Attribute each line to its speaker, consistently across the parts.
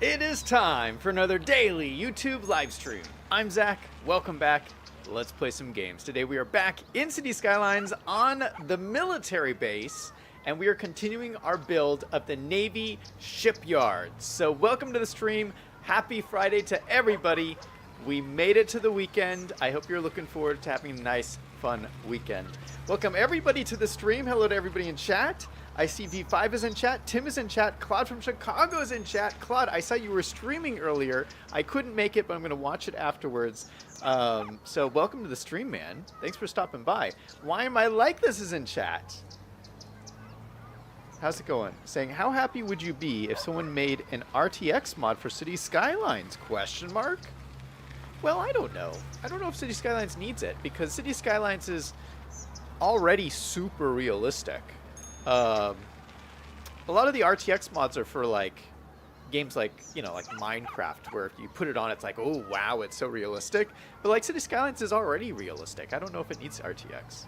Speaker 1: It is time for another daily YouTube live stream. I'm Zach. Welcome back. Let's play some games. Today we are back in City Skylines on the military base, and we are continuing our build of the Navy shipyard. So welcome to the stream. Happy Friday to everybody. We made it to the weekend. I hope you're looking forward to having a nice, fun weekend. Welcome everybody to the stream. Hello to everybody in chat. I see V5 is in chat, Tim is in chat, Claude from Chicago is in chat. Claude, I saw you were streaming earlier. I couldn't make it, but I'm going to watch it afterwards. So welcome to the stream, man. Thanks for stopping by. Why Am I Like This is in chat. How's it going? Saying, how happy would you be if someone made an RTX mod for City Skylines? Question mark? Well, I don't know. I don't know if City Skylines needs it, because City Skylines is already super realistic. A lot of the RTX mods are for like games like, you know, like Minecraft, where if you put it on, it's like, oh wow, it's so realistic. But like City Skylines is already realistic. I don't know if it needs RTX.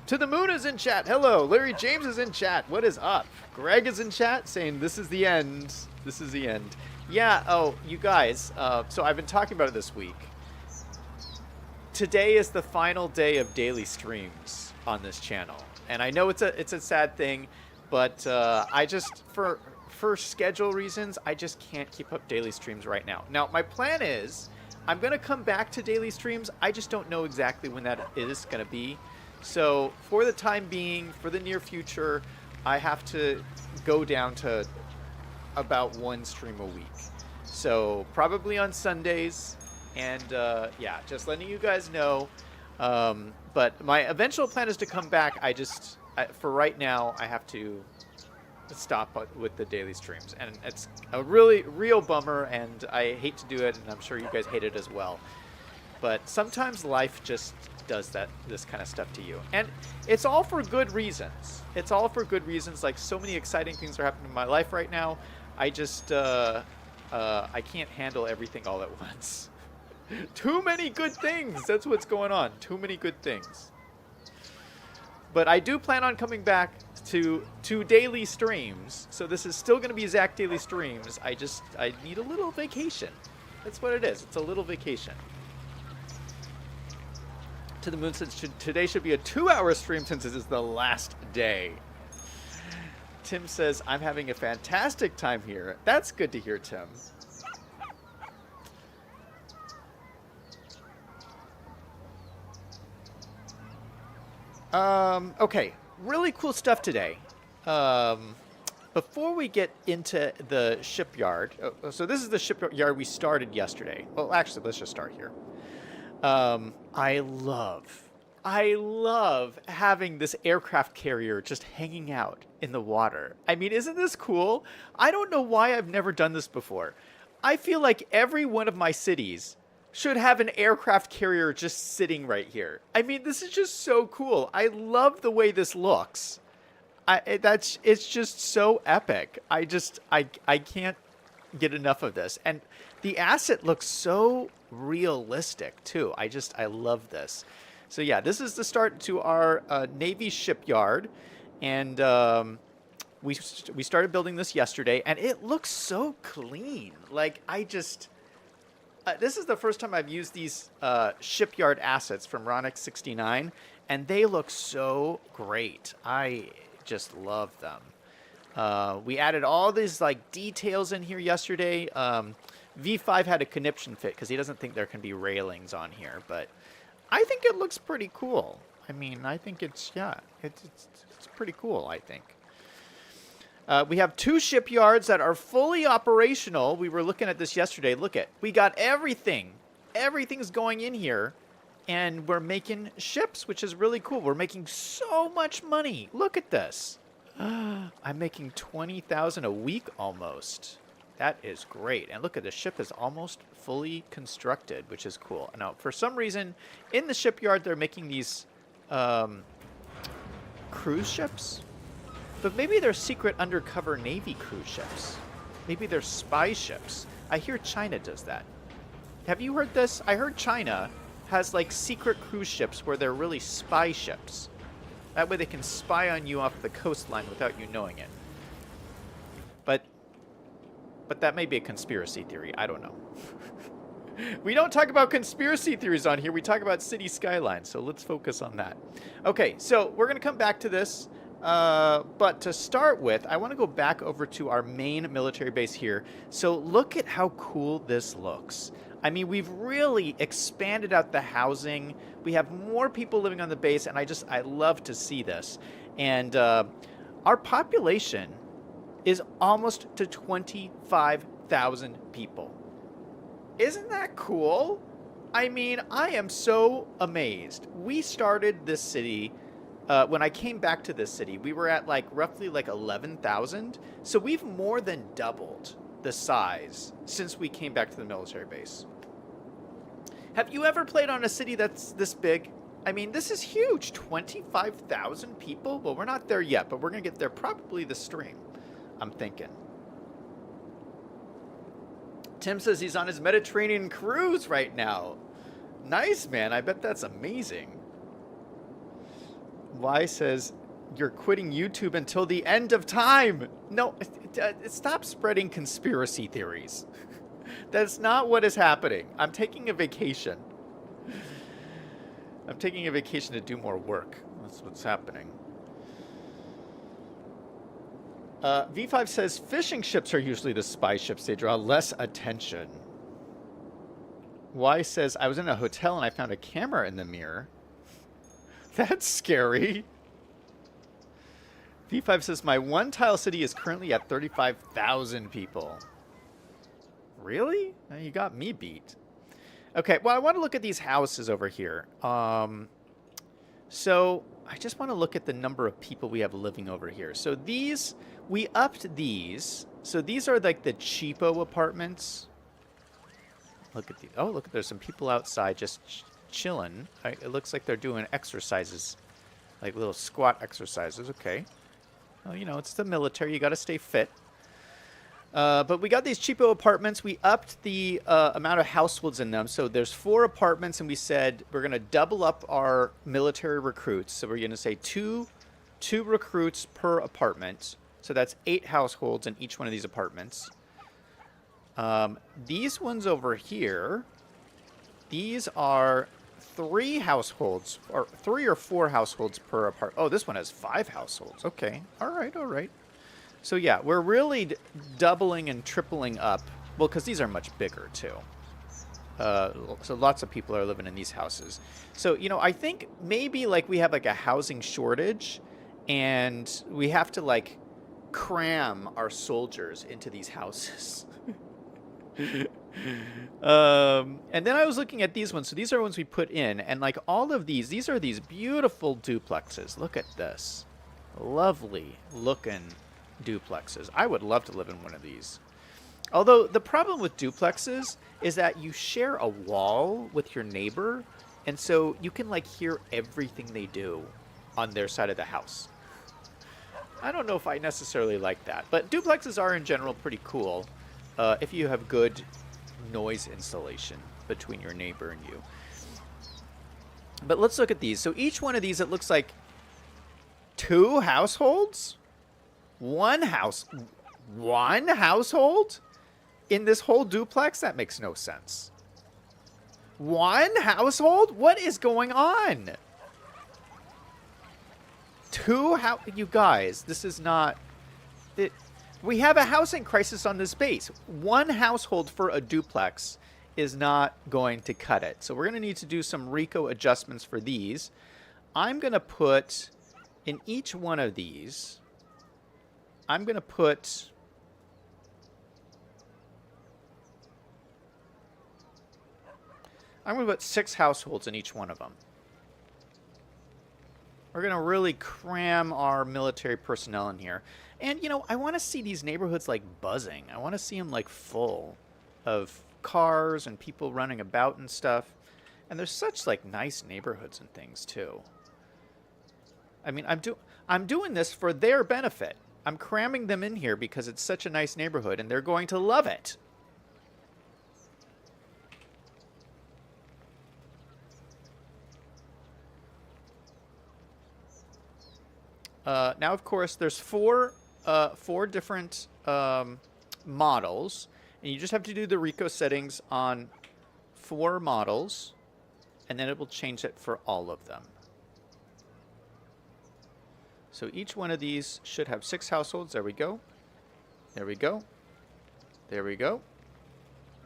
Speaker 1: To the Moon is in chat. Hello. Larry James is in chat. What is up? Greg is in chat saying this is the end. This is the end. Yeah. Oh, you guys. So I've been talking about it this week. Today is the final day of daily streams on this channel. And I know it's a sad thing, but I just, for schedule reasons, I just can't keep up daily streams right now. Now, my plan is I'm going to come back to daily streams. I just don't know exactly when that is going to be. So for the time being, for the near future, I have to go down to about one stream a week. So probably on Sundays. And yeah, just letting you guys know. But my eventual plan is to come back. For right now, I have to stop with the daily streams. And it's a real bummer, and I hate to do it, and I'm sure you guys hate it as well. But sometimes life just does this kind of stuff to you. And it's all for good reasons. It's all for good reasons. Like, so many exciting things are happening in my life right now. I just, I can't handle everything all at once. Too many good things. That's what's going on. Too many good things. But I do plan on coming back to daily streams. So this is still going to be Zach Daily Streams. I need a little vacation. That's what it is. It's a little vacation. To the Moon says today should be a 2-hour stream since this is the last day. Tim says, I'm having a fantastic time here. That's good to hear, Tim. Okay, really cool stuff today. Before we get into the shipyard, so this is the shipyard we started yesterday. Well, actually, let's just start here. I love having this aircraft carrier just hanging out in the water. I mean, isn't this cool? I don't know why I've never done this before. I feel like every one of my cities should have an aircraft carrier just sitting right here. I mean, this is just so cool. I love the way this looks. It's just so epic. I can't get enough of this. And the asset looks so realistic too. I love this. So yeah, this is the start to our Navy shipyard, and we started building this yesterday, and it looks so clean. Like, this is the first time I've used these shipyard assets from Ronix 69, and they look so great. I just love them. We added all these like details in here yesterday. V5 had a conniption fit because he doesn't think there can be railings on here, but I think it looks pretty cool. I mean, I think it's pretty cool, I think. We have 2 shipyards that are fully operational. We were looking at this yesterday. Look we got everything. Everything's going in here, and we're making ships, which is really cool. We're making so much money. Look at this. I'm making 20,000 a week almost. That is great. And look at the ship is almost fully constructed, which is cool. Now, for some reason, in the shipyard, they're making these cruise ships. But maybe they're secret undercover Navy cruise ships. Maybe they're spy ships. I hear China does that. Have you heard this? I heard China has like secret cruise ships where they're really spy ships. That way they can spy on you off the coastline without you knowing it. But But that may be a conspiracy theory. I don't know. We don't talk about conspiracy theories on here. We talk about city skylines. So let's focus on that. Okay, so we're going to come back to this. But to start with, I want to go back over to our main military base here. So look at how cool this looks. I mean, we've really expanded out the housing. We have more people living on the base, and I love to see this. And our population is almost to 25,000 people. Isn't that cool? I mean, I am so amazed. We started this city, when I came back to this city, we were at like roughly like 11,000. So we've more than doubled the size since we came back to the military base. Have you ever played on a city that's this big? I mean, this is huge. 25,000 people? Well, we're not there yet, but we're going to get there probably this stream, I'm thinking. Tim says he's on his Mediterranean cruise right now. Nice, man. I bet that's amazing. Y says, you're quitting YouTube until the end of time. No, stop spreading conspiracy theories. That's not what is happening. I'm taking a vacation. I'm taking a vacation to do more work. That's what's happening. V5 says fishing ships are usually the spy ships. They draw less attention. Y says, I was in a hotel and I found a camera in the mirror. That's scary. V5 says, my one tile city is currently at 35,000 people. Really? You got me beat. Okay, well, I want to look at these houses over here. So I just want to look at the number of people we have living over here. So these, we upped these. So these are like the cheapo apartments. Look at these. Oh, look, there's some people outside just chilling. It looks like they're doing exercises, like little squat exercises. Okay. Well, you know, it's the military. You got to stay fit. But we got these cheapo apartments. We upped the amount of households in them. So there's 4 apartments, and we said we're going to double up our military recruits. So we're going to say two recruits per apartment. So that's 8 households in each one of these apartments. These ones over here, these are 3 households, or 3 or 4 households per apartment. Oh, this one has 5 households. Okay. All right. All right. So yeah, we're really doubling and tripling up. Well, because these are much bigger too. So lots of people are living in these houses. So, you know, I think maybe like we have like a housing shortage and we have to like cram our soldiers into these houses. And then I was looking at these ones. So these are ones we put in, and like all of these are these beautiful duplexes. Look at this. Lovely looking duplexes. I would love to live in one of these. Although the problem with duplexes is that you share a wall with your neighbor, and so you can like hear everything they do on their side of the house. I don't know if I necessarily like that, but duplexes are in general pretty cool if you have good noise insulation between your neighbor and you. But let's look at these. So each one of these, it looks like 2 households? One household in this whole duplex? That makes no sense. 1 household? What is going on? 2 you guys, this is not it. We have a housing crisis on this base. 1 household for a duplex is not going to cut it. So we're going to need to do some RICO adjustments for these. I'm going to put in each one of these, I'm going to put I'm going to put 6 households in each one of them. We're going to really cram our military personnel in here. And, you know, I want to see these neighborhoods, like, buzzing. I want to see them, like, full of cars and people running about and stuff. And there's such, like, nice neighborhoods and things, too. I mean, I'm doing this for their benefit. I'm cramming them in here because it's such a nice neighborhood, and they're going to love it. Now, of course, there's four different models, and you just have to do the Rico settings on 4 models, and then it will change it for all of them. So each one of these should have 6 households. There we go. There we go. There we go.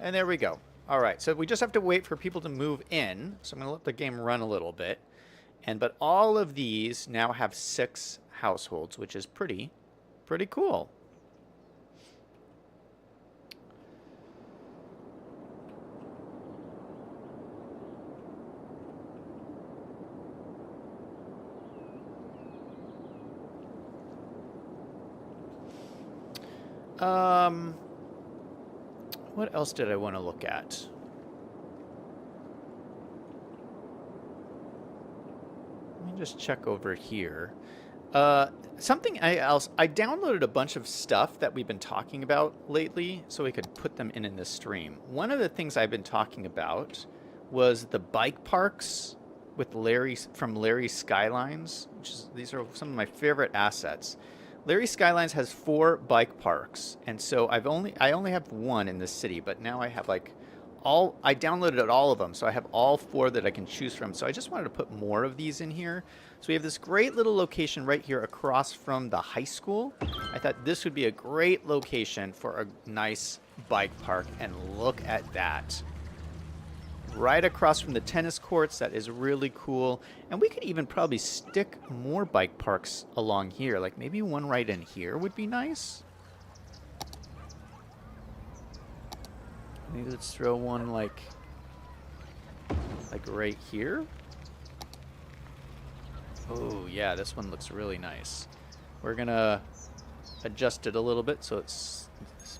Speaker 1: And there we go. All right, so we just have to wait for people to move in. So I'm going to let the game run a little bit. But all of these now have 6 households, which is pretty cool. What else did I want to look at? Let me just check over here. Something else, I downloaded a bunch of stuff that we've been talking about lately so we could put them in this stream. One of the things I've been talking about was the bike parks with from Larry's Skylines, these are some of my favorite assets. Larry Skylines has 4 bike parks, and so I only have 1 in this city, but now I have like I downloaded all of them, so I have all 4 that I can choose from. So I just wanted to put more of these in here. So we have this great little location right here across from the high school. I thought this would be a great location for a nice bike park, and look at that. Right across from the tennis courts. That is really cool. And we could even probably stick more bike parks along here. Like maybe one right in here would be nice. Maybe let's throw one like right here. Oh yeah, this one looks really nice. We're gonna adjust it a little bit so it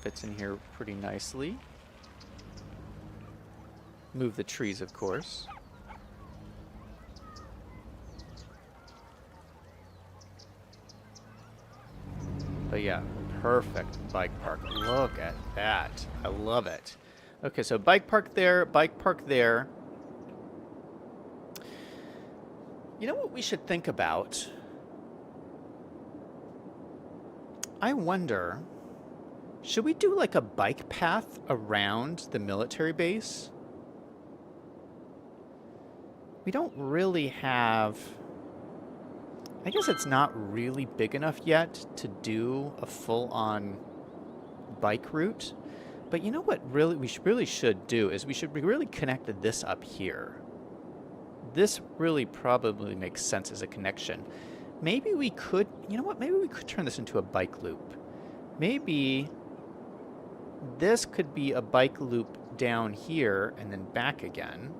Speaker 1: fits in here pretty nicely. Move the trees, of course. But yeah, perfect bike park. Look at that. I love it. Okay, so bike park there, bike park there. You know what we should think about? I wonder, should we do like a bike path around the military base? We don't really have... I guess it's not really big enough yet to do a full-on bike route. But you know what we really should do is we should really connect this up here. This really probably makes sense as a connection. Maybe we could... You know what? Maybe we could turn this into a bike loop. Maybe this could be a bike loop down here and then back again.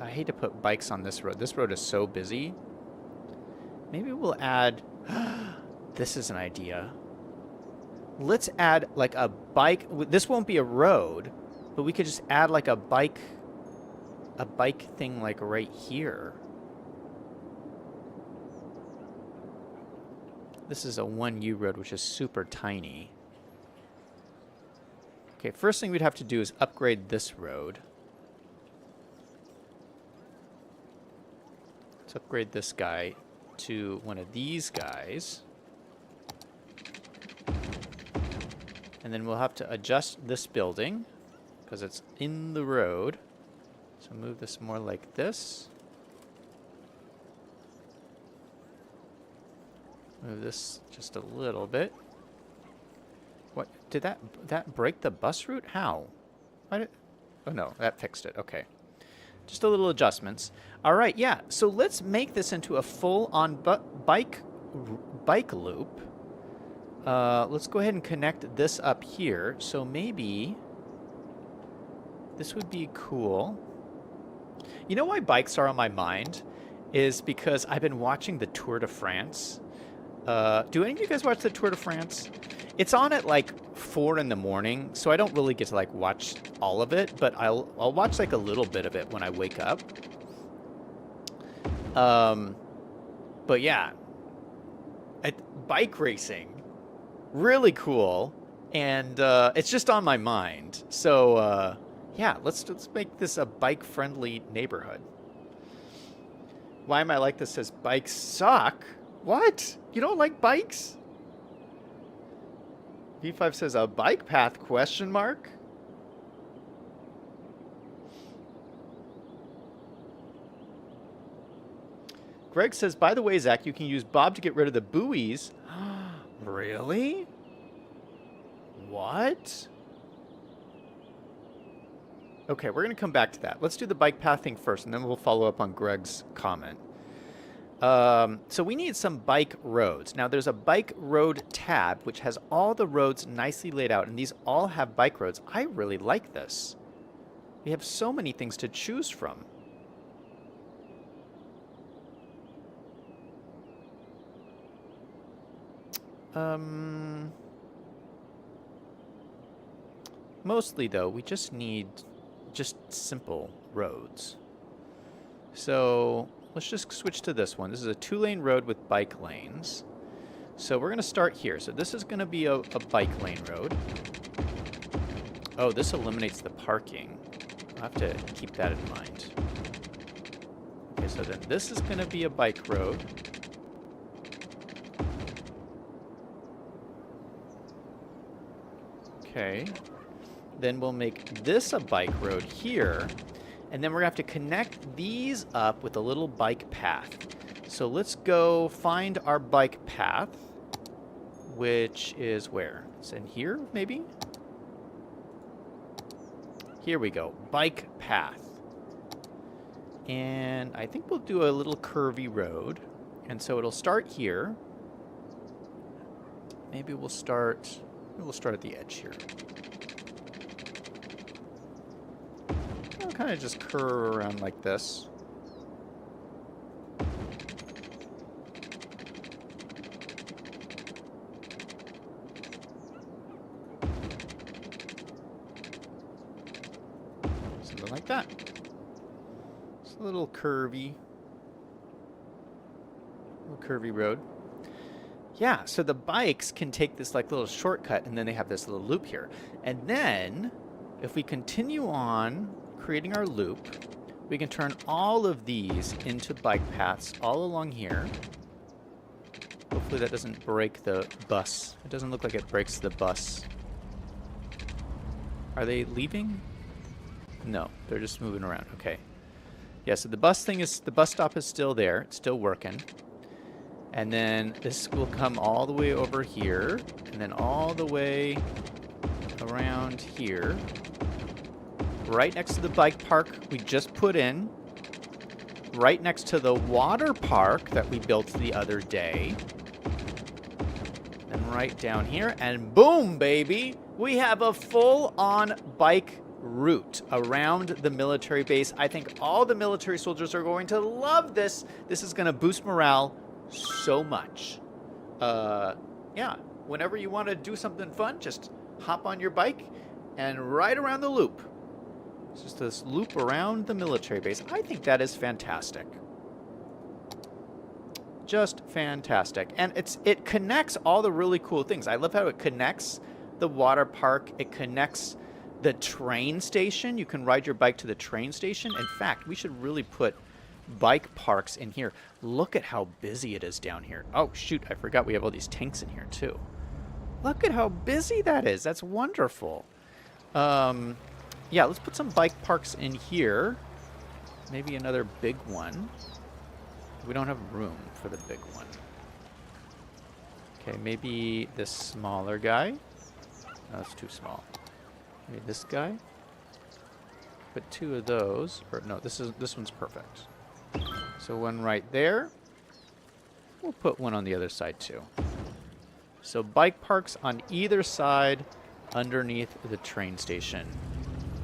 Speaker 1: I hate to put bikes on this road. This road is so busy. Maybe we'll add... This is an idea. Let's add like a bike... This won't be a road, but we could just add like a bike thing like right here. This is a 1U road, which is super tiny. Okay, first thing we'd have to do is upgrade this road. Let's upgrade this guy to one of these guys. And then we'll have to adjust this building because it's in the road. So move this more like this. Move this just a little bit. What did that break the bus route? How? Why did... Oh no, that fixed it. Okay. Just a little adjustments. All right, yeah. So let's make this into a full-on bike loop. Let's go ahead and connect this up here. So maybe this would be cool. You know why bikes are on my mind? Is because I've been watching the Tour de France. Do any of you guys watch the Tour de France? It's on at like 4 in the morning, so I don't really get to like watch all of it, but I'll watch like a little bit of it when I wake up. But yeah, bike racing, really cool, and it's just on my mind. So yeah, let's make this a bike-friendly neighborhood. Why am I like this? Says bikes suck. What? You don't like bikes? V5 says a bike path question mark? Greg says, by the way, Zach, you can use Bob to get rid of the buoys. Really? What? Okay, we're going to come back to that. Let's do the bike path thing first, and then we'll follow up on Greg's comment. So we need some bike roads. Now, there's a bike road tab, which has all the roads nicely laid out, and these all have bike roads. I really like this. We have so many things to choose from. Mostly, though, we just need just simple roads. So let's just switch to this one. This is a 2-lane road with bike lanes. So we're going to start here. So this is going to be a bike lane road. Oh, this eliminates the parking. I'll have to keep that in mind. Okay, so then this is going to be a bike road. Okay. Then we'll make this a bike road here. And then we're going to have to connect these up with a little bike path. So let's go find our bike path, which is where? It's in here, maybe? Here we go. Bike path. And I think we'll do a little curvy road. And so it'll start here. Maybe we'll start at the edge here. I'll kind of just curve around like this. Something like that. It's a little curvy road. Yeah, so the bikes can take this like little shortcut, and then they have this little loop here. And then, if we continue on creating our loop, we can turn all of these into bike paths all along here. Hopefully that doesn't break the bus. It doesn't look like it breaks the bus. Are they leaving? No, they're just moving around. Okay. Yeah, so the bus stop is still there. It's still working. And then this will come all the way over here, and then all the way around here. Right next to the bike park we just put in. Right next to the water park that we built the other day. And right down here, and boom, baby! We have a full-on bike route around the military base. I think all the military soldiers are going to love this. This is going to boost morale so much. Yeah, whenever you want to do something fun, just hop on your bike and ride around the loop. It's just this loop around the military base. I think that is fantastic. Just fantastic. And it connects all the really cool things. I love how it connects the water park. It connects the train station. You can ride your bike to the train station. In fact, we should really put bike parks in here. Look at how busy it is down here. Oh, shoot, I forgot we have all these tanks in here, too. Look at how busy that is. That's wonderful. Yeah, let's put some bike parks in here. Maybe another big one. We don't have room for the big one. Okay, maybe this smaller guy. No, that's too small. Maybe this guy. Put 2 of those. Or no, this one's perfect. So one right there. We'll put one on the other side too. So bike parks on either side underneath the train station.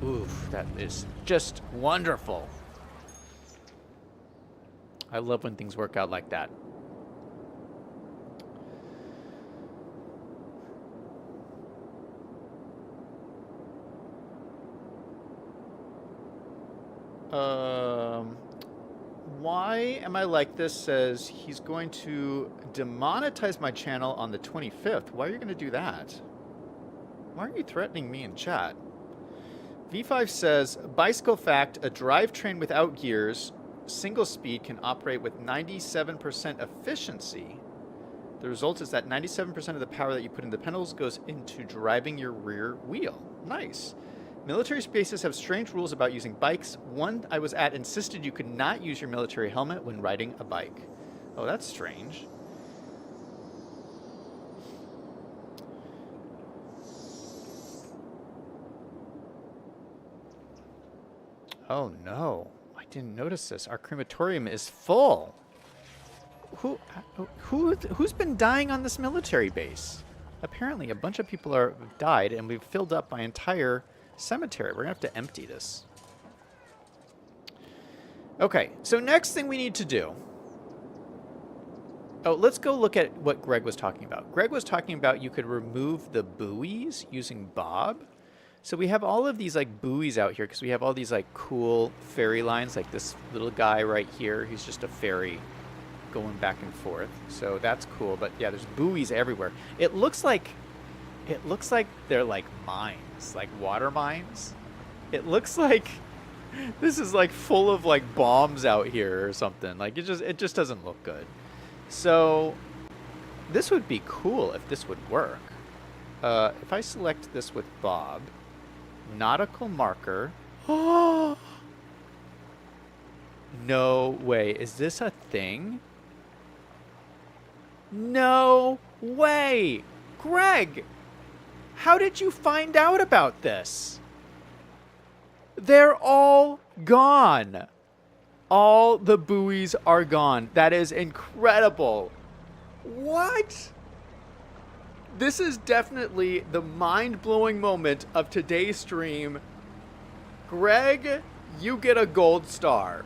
Speaker 1: Oof, that is just wonderful. I love when things work out like that. Why am I like this? Says he's going to demonetize my channel on the 25th. Why are you going to do that? Why are you threatening me in chat? V5 says, bicycle fact, a drivetrain without gears, single speed, can operate with 97% efficiency. The result is that 97% of the power that you put into the pedals goes into driving your rear wheel. Nice. Military spaces have strange rules about using bikes. One I was at insisted you could not use your military helmet when riding a bike. Oh, that's strange. Oh no, I didn't notice this. Our crematorium is full. Who's been dying on this military base? Apparently a bunch of people have died and we've filled up my entire cemetery. We're gonna have to empty this. Okay, so next thing we need to do. Oh, let's go look at what Greg was talking about. Greg was talking about you could remove the buoys using Bob. So we have all of these like buoys out here because we have all these like cool ferry lines, like this little guy right here. He's just a ferry going back and forth. So that's cool. But yeah, there's buoys everywhere. It looks like they're like mines, like water mines. It looks like this is like full of like bombs out here or something. Like it just doesn't look good. So this would be cool if this would work. If I select this with Bob, nautical marker. Oh, no way. Is this a thing? No way. Greg, how did you find out about this? They're all gone. All the buoys are gone. That is incredible. What? This is definitely the mind-blowing moment of today's stream. Greg, you get a gold star.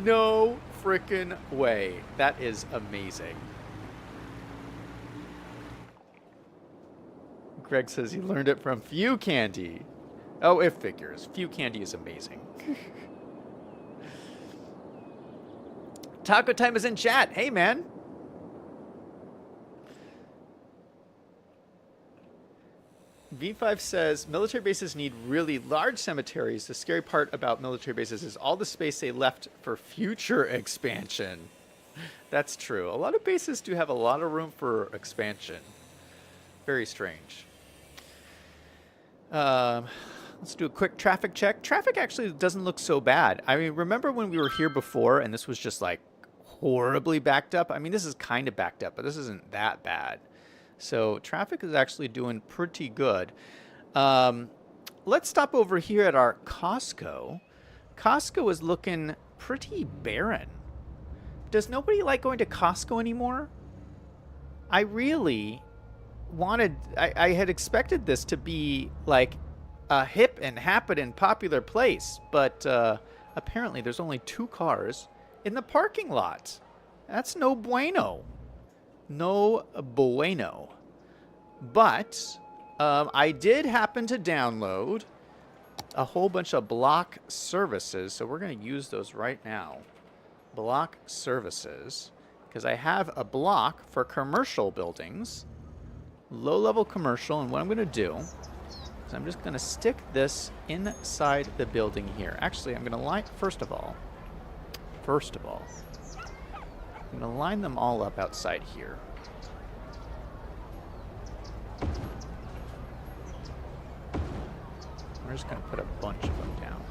Speaker 1: No frickin' way. That is amazing. Greg says he learned it from Few Candy. Oh, it figures. Few Candy is amazing. Taco Time is in chat. Hey, man. V5 says, military bases need really large cemeteries. The scary part about military bases is all the space they left for future expansion. That's true. A lot of bases do have a lot of room for expansion. Very strange. Let's do a quick traffic check. Traffic actually doesn't look so bad. I mean, remember when we were here before and this was just like horribly backed up? I mean, this is kind of backed up, but this isn't that bad. So traffic is actually doing pretty good. Let's stop over here at our Costco. Costco is looking pretty barren. Does nobody like going to Costco anymore? I really wanted... I had expected this to be like a hip and happening popular place, but apparently there's only 2 cars in the parking lot. That's no bueno. No bueno. But I did happen to download a whole bunch of block services, so we're going to use those right now. Block services, because I have a block for commercial buildings, low-level commercial, and what I'm going to do is I'm just going to stick this inside the building here. Actually, I'm going to line, first of all, I'm going to line them all up outside here. We're just going to put a bunch of them down.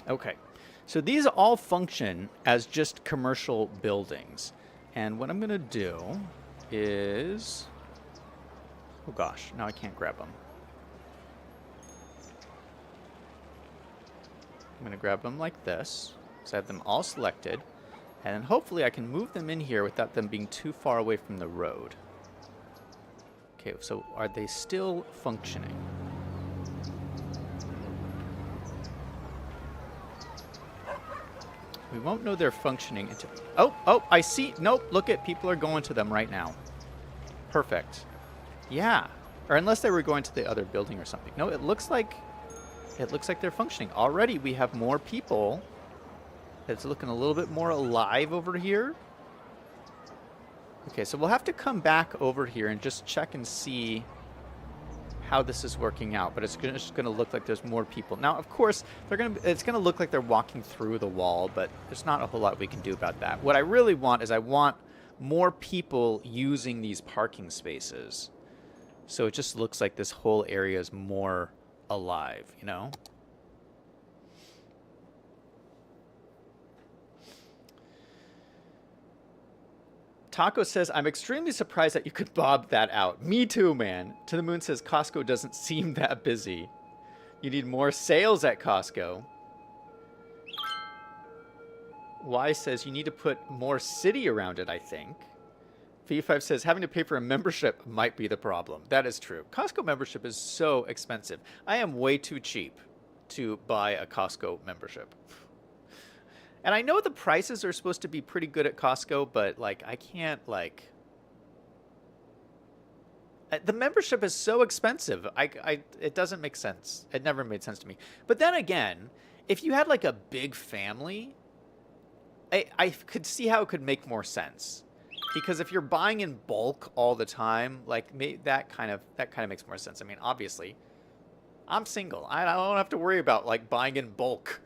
Speaker 1: Okay, so these all function as just commercial buildings. And what I'm going to do is... Oh gosh, now I can't grab them. I'm going to grab them like this, so I have them all selected. And then hopefully I can move them in here without them being too far away from the road. Okay, so are they still functioning? We won't know they're functioning until... Oh, I see. Nope, look at, people are going to them right now. Perfect. Yeah. Or unless they were going to the other building or something. No, it looks like it looks like they're functioning. Already we have more people. It's looking a little bit more alive over here. Okay, so we'll have to come back over here and just check and see how this is working out. But it's just going to look like there's more people. Now, of course, it's going to look like they're walking through the wall, but there's not a whole lot we can do about that. What I really want is I want more people using these parking spaces. So it just looks like this whole area is more alive, you know? Taco says, I'm extremely surprised that you could bob that out. Me too, man. To the Moon says, Costco doesn't seem that busy. You need more sales at Costco. Y says, you need to put more city around it, I think. V5 says, having to pay for a membership might be the problem. That is true. Costco membership is so expensive. I am way too cheap to buy a Costco membership. And I know the prices are supposed to be pretty good at Costco, but, like, I can't, like... The membership is so expensive. It doesn't make sense. It never made sense to me. But then again, if you had, like, a big family, I could see how it could make more sense. Because if you're buying in bulk all the time, like, that kind of makes more sense. I mean, obviously, I'm single. I don't have to worry about, like, buying in bulk.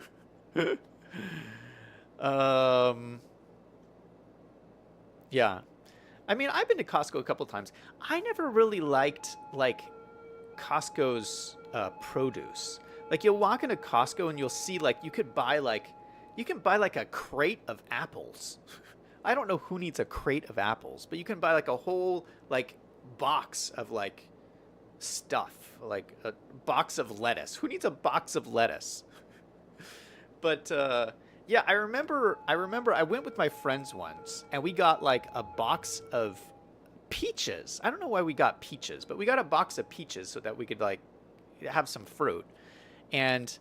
Speaker 1: Yeah. I mean, I've been to Costco a couple times. I never really liked, like, Costco's produce. Like, you'll walk into Costco and you'll see, like, you can buy, like, a crate of apples. I don't know who needs a crate of apples, but you can buy, like, a whole, like, box of, like, stuff. Like, a box of lettuce. Who needs a box of lettuce? But, yeah, I remember I went with my friends once, and we got, like, a box of peaches. I don't know why we got peaches, but we got a box of peaches so that we could, like, have some fruit. And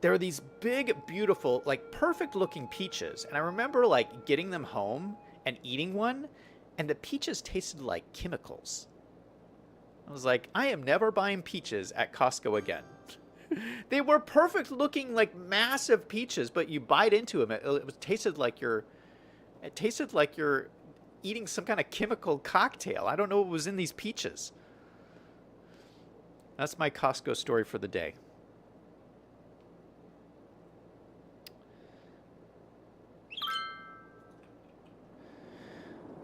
Speaker 1: there were these big, beautiful, like, perfect-looking peaches. And I remember, like, getting them home and eating one, and the peaches tasted like chemicals. I was like, I am never buying peaches at Costco again. They were perfect looking, like, massive peaches, but you bite into them. It tasted like you're eating some kind of chemical cocktail. I don't know what was in these peaches. That's my Costco story for the day.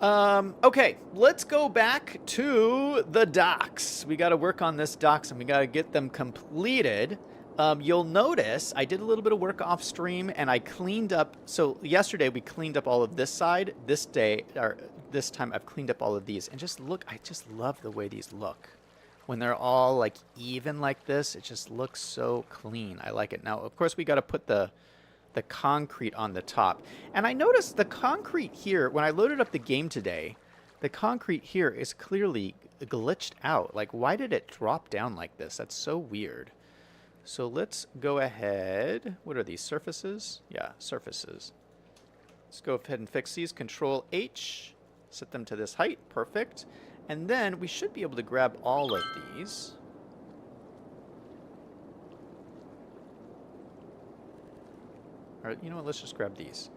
Speaker 1: Okay, let's go back to the docks. We got to work on this docks and we got to get them completed. You'll notice I did a little bit of work off stream and I cleaned up. So yesterday we cleaned up all of this side. This time I've cleaned up all of these. And just look, I just love the way these look. When they're all like even like this, it just looks so clean. I like it. Now, of course, we got to put the concrete on the top. And I noticed the concrete here, when I loaded up the game today, the concrete here is clearly glitched out. Like, why did it drop down like this? That's so weird. So let's go ahead. What are these, surfaces? Yeah, surfaces. Let's go ahead and fix these. Control H, set them to this height. Perfect. And then we should be able to grab all of these. All right, you know what? Let's just grab these.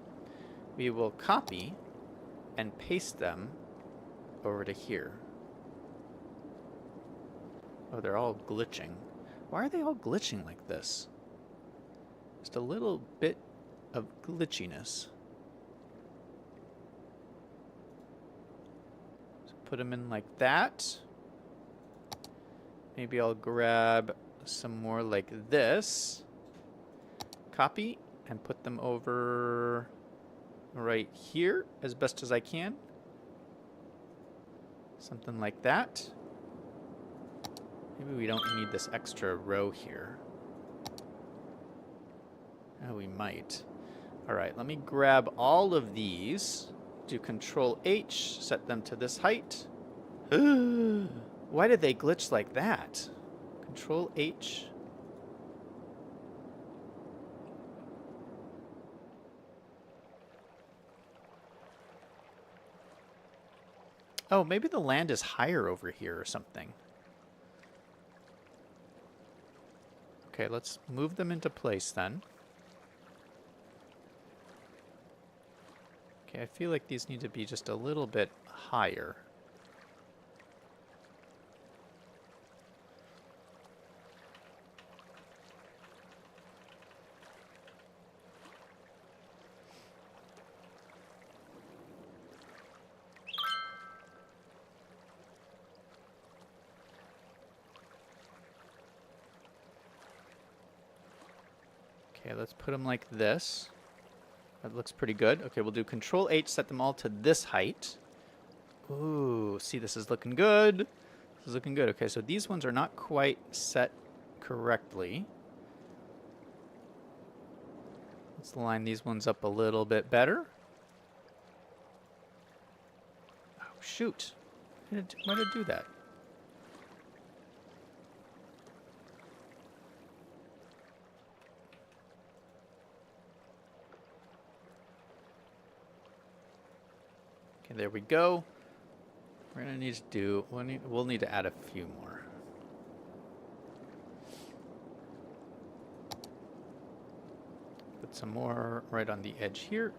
Speaker 1: We will copy and paste them over to here. Oh, they're all glitching. Why are they all glitching like this? Just a little bit of glitchiness. So put them in like that. Maybe I'll grab some more like this. Copy. And put them over right here as best as I can. Something like that. Maybe we don't need this extra row here. Oh, we might. All right, let me grab all of these. Do Control H, set them to this height. Why did they glitch like that? Control H. Oh, maybe the land is higher over here or something. Okay, let's move them into place then. Okay, I feel like these need to be just a little bit higher. Okay, let's put them like this. That looks pretty good. Okay, we'll do Control H, set them all to this height. Ooh, see, this is looking good. This is looking good. Okay, so these ones are not quite set correctly. Let's line these ones up a little bit better. Oh, shoot. Why did I do that? Okay, there we go. We're gonna need to do. We'll need to add a few more. Put some more right on the edge here.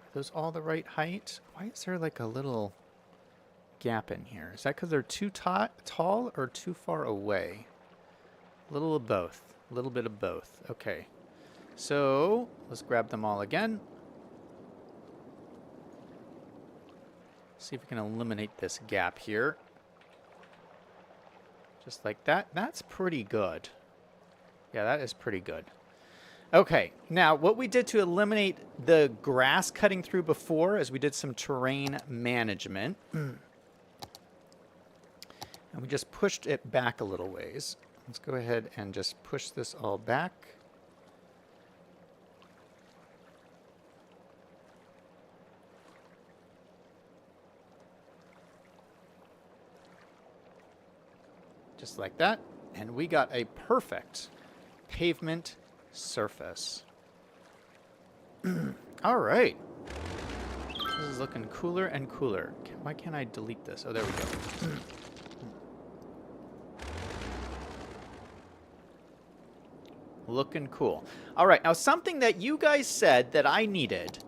Speaker 1: Are those all the right height? Why is there like a little gap in here? Is that because they're too tall or too far away? A little of both. A little bit of both. Okay. So let's grab them all again. See if we can eliminate this gap here. Just like that. That's pretty good. Yeah, that is pretty good. Okay, now what we did to eliminate the grass cutting through before is we did some terrain management. And we just pushed it back a little ways. Let's go ahead and just push this all back. Just like that. And we got a perfect pavement surface. All right. This is looking cooler and cooler. Why can't I delete this? Oh, there we go. Looking cool. All right. Now, something that you guys said that I needed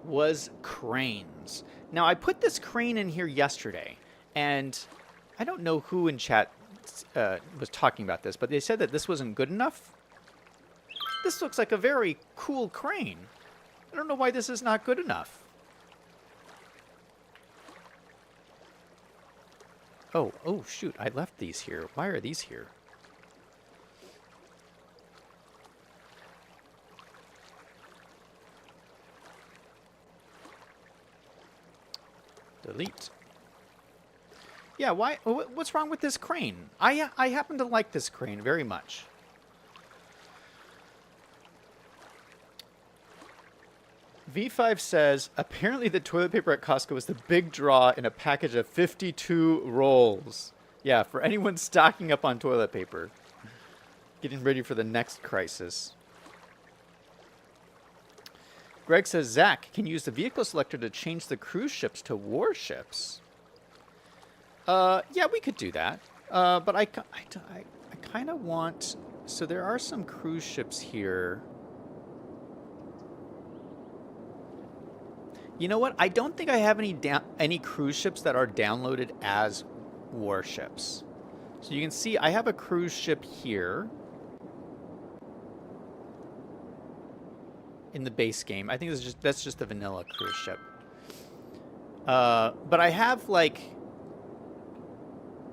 Speaker 1: was cranes. Now, I put this crane in here yesterday, and I don't know who in chat was talking about this, but they said that this wasn't good enough. This looks like a very cool crane. I don't know why this is not good enough. Oh, shoot. I left these here. Why are these here? Delete. Yeah, why? What's wrong with this crane? I happen to like this crane very much. V5 says, apparently the toilet paper at Costco is the big draw in a package of 52 rolls. Yeah, for anyone stocking up on toilet paper. Getting ready for the next crisis. Greg says, Zach, can you use the vehicle selector to change the cruise ships to warships? Yeah, we could do that. But I kind of want... So there are some cruise ships here. You know what? I don't think I have any cruise ships that are downloaded as warships. So you can see I have a cruise ship here in the base game. I think that's just a vanilla cruise ship. But I have like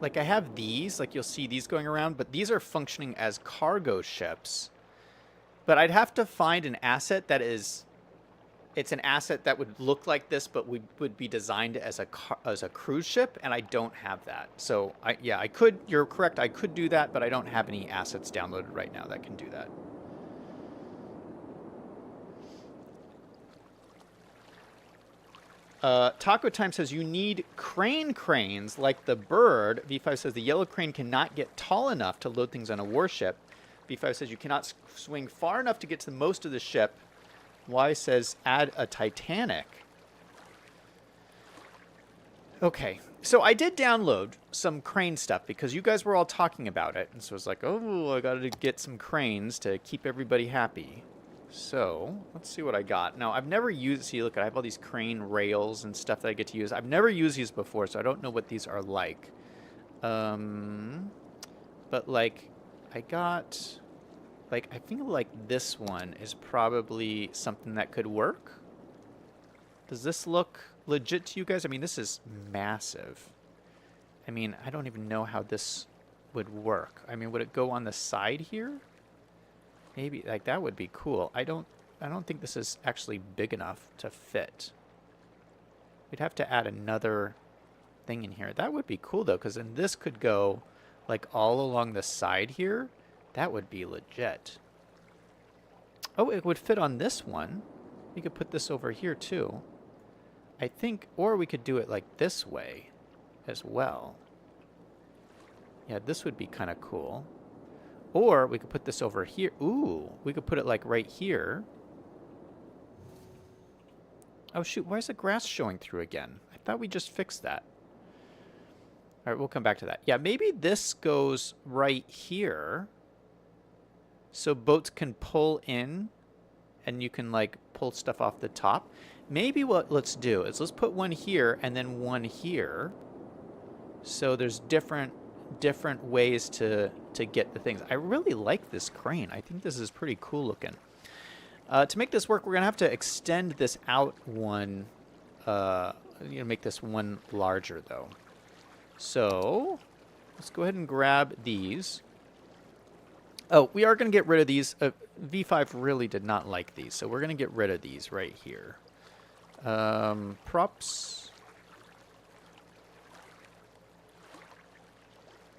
Speaker 1: I have these, like you'll see these going around, but these are functioning as cargo ships. But I'd have to find an asset that is... It's an asset that would look like this, but would be designed as a cruise ship, and I don't have that. So, I could... You're correct, I could do that, but I don't have any assets downloaded right now that can do that. Taco Time says you need cranes like the bird. V5 says the yellow crane cannot get tall enough to load things on a warship. V5 says you cannot swing far enough to get to most of the ship. Y says add a Titanic. Okay, so I did download some crane stuff because you guys were all talking about it. And so I was like, oh, I got to get some cranes to keep everybody happy. So let's see what I got. Now, I've never used, see, look, I have all these crane rails and stuff that I get to use. I've never used these before, so I don't know what these are like. But like, I got, like, I feel like this one is probably something that could work. Does this look legit to you guys? I mean, this is massive. I mean, I don't even know how this would work. I mean, would it go on the side here? Maybe, like, that would be cool. I don't think this is actually big enough to fit. We'd have to add another thing in here. That would be cool, though, because then this could go, like, all along the side here. That would be legit. Oh, it would fit on this one. We could put this over here, too. I think, or we could do it like this way as well. Yeah, this would be kind of cool. Or we could put this over here. Ooh, we could put it like right here. Oh shoot, why is the grass showing through again? I thought we just fixed that. All right, we'll come back to that. Yeah, maybe this goes right here. So boats can pull in and you can like pull stuff off the top. Maybe what let's do is let's put one here and then one here. So there's different ways to get the things. I really like this crane. I think this is pretty cool looking. To make this work, we're gonna have to extend this out one. Make this one larger though. So let's go ahead and grab these. Oh, we are gonna get rid of these. V5 really did not like these, so we're gonna get rid of these right here. Props.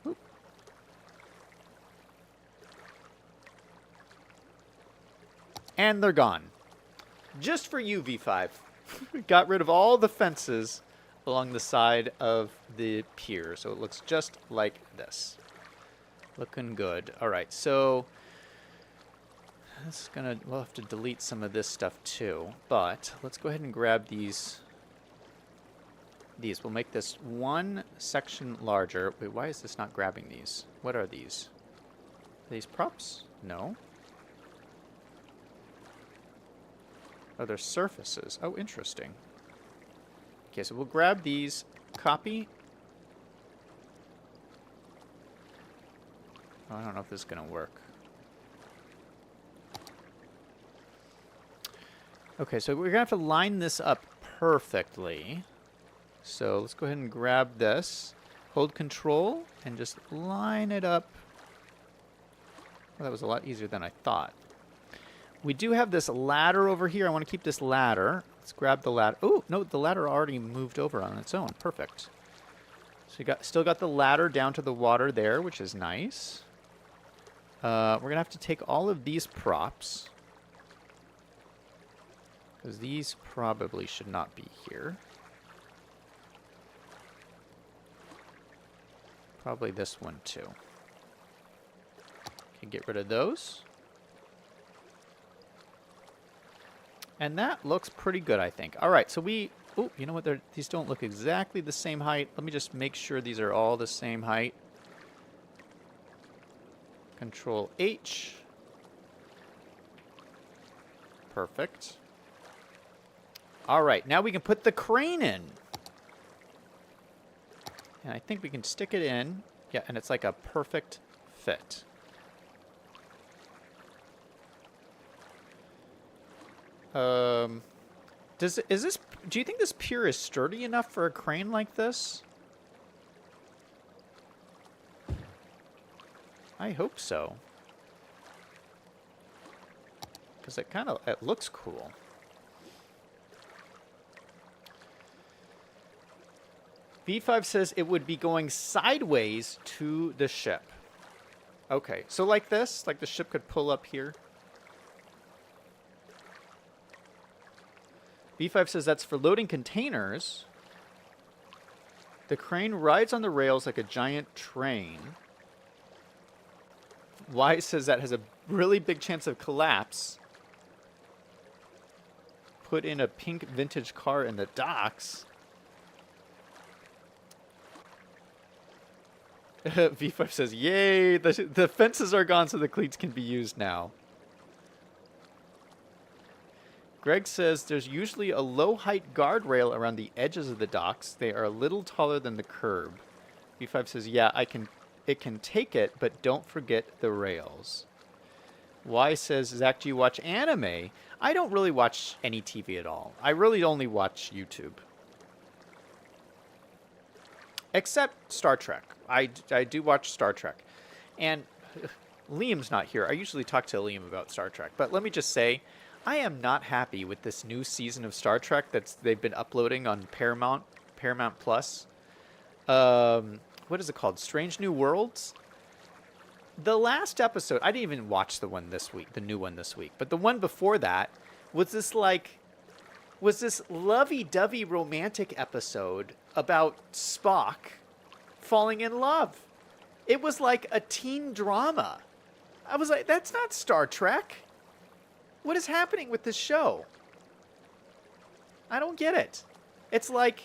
Speaker 1: Oop. And they're gone. Just for you, V5. Got rid of all the fences along the side of the pier, so it looks just like this. Looking good. All right, so this is gonna, we'll have to delete some of this stuff too, but let's go ahead and grab these. We'll make this one section larger. Wait, why is this not grabbing these? What are these? Are these props? No. Oh, they're surfaces. Oh, interesting. Okay, so we'll grab these, copy. Oh, I don't know if this is gonna work. Okay, so we're gonna have to line this up perfectly. So let's go ahead and grab this, hold control, and just line it up. Well, that was a lot easier than I thought. We do have this ladder over here. I want to keep this ladder. Let's grab the ladder. Oh, no, the ladder already moved over on its own. Perfect. So you still got the ladder down to the water there, which is nice. We're gonna have to take all of these props, because these probably should not be here. Probably this one too. Okay, get rid of those. And that looks pretty good, I think. All right, so we... Oh, you know what? These don't look exactly the same height. Let me just make sure these are all the same height. Control H. Perfect. All right, now we can put the crane in. And I think we can stick it in. Yeah, and it's like a perfect fit. Do you think this pier is sturdy enough for a crane like this? I hope so. Because it looks cool. V5 says it would be going sideways to the ship. Okay, so like this, like the ship could pull up here. V5 says that's for loading containers. The crane rides on the rails like a giant train. Y says that has a really big chance of collapse. Put in a pink vintage car in the docks. V5 says, yay, the fences are gone so the cleats can be used now. Greg says there's usually a low-height guardrail around the edges of the docks. They are a little taller than the curb. V5 says, yeah, it can take it, but don't forget the rails. Y says, Zach, do you watch anime? I don't really watch any TV at all. I really only watch YouTube. Except Star Trek. I do watch Star Trek. And Liam's not here. I usually talk to Liam about Star Trek. But let me just say, I am not happy with this new season of Star Trek they've been uploading on Paramount Plus. What is it called? Strange New Worlds? The last episode, I didn't even watch the new one this week, but the one before that was this lovey-dovey romantic episode about Spock falling in love. It was like a teen drama. I was like, that's not Star Trek. What is happening with this show? I don't get it. It's like,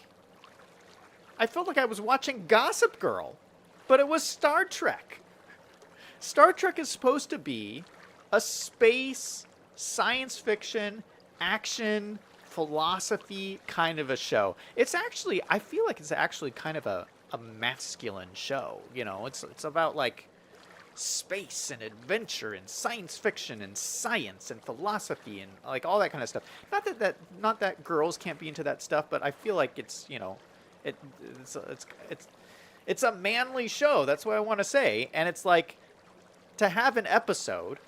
Speaker 1: I felt like I was watching Gossip Girl, but it was Star Trek. Star Trek is supposed to be a space, science fiction, action, philosophy kind of a show. It's actually, I feel like it's actually kind of a masculine show. You know, it's about like space and adventure and science fiction and science and philosophy and like all that kind of stuff. Not that girls can't be into that stuff, but I feel like it's, you know, it's a manly show. That's what I want to say. And it's like, to have an episode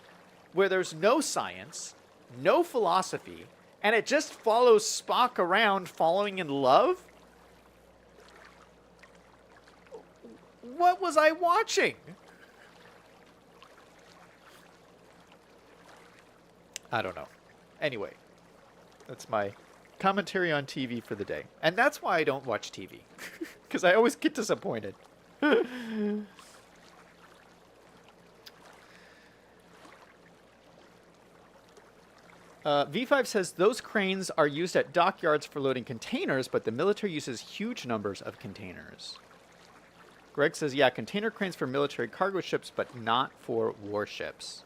Speaker 1: where there's no science, no philosophy, and it just follows Spock around falling in love? What was I watching? I don't know. Anyway, that's my commentary on TV for the day. And that's why I don't watch TV. Because I always get disappointed. V5 says those cranes are used at dockyards for loading containers, but the military uses huge numbers of containers. Greg says, yeah, container cranes for military cargo ships, but not for warships.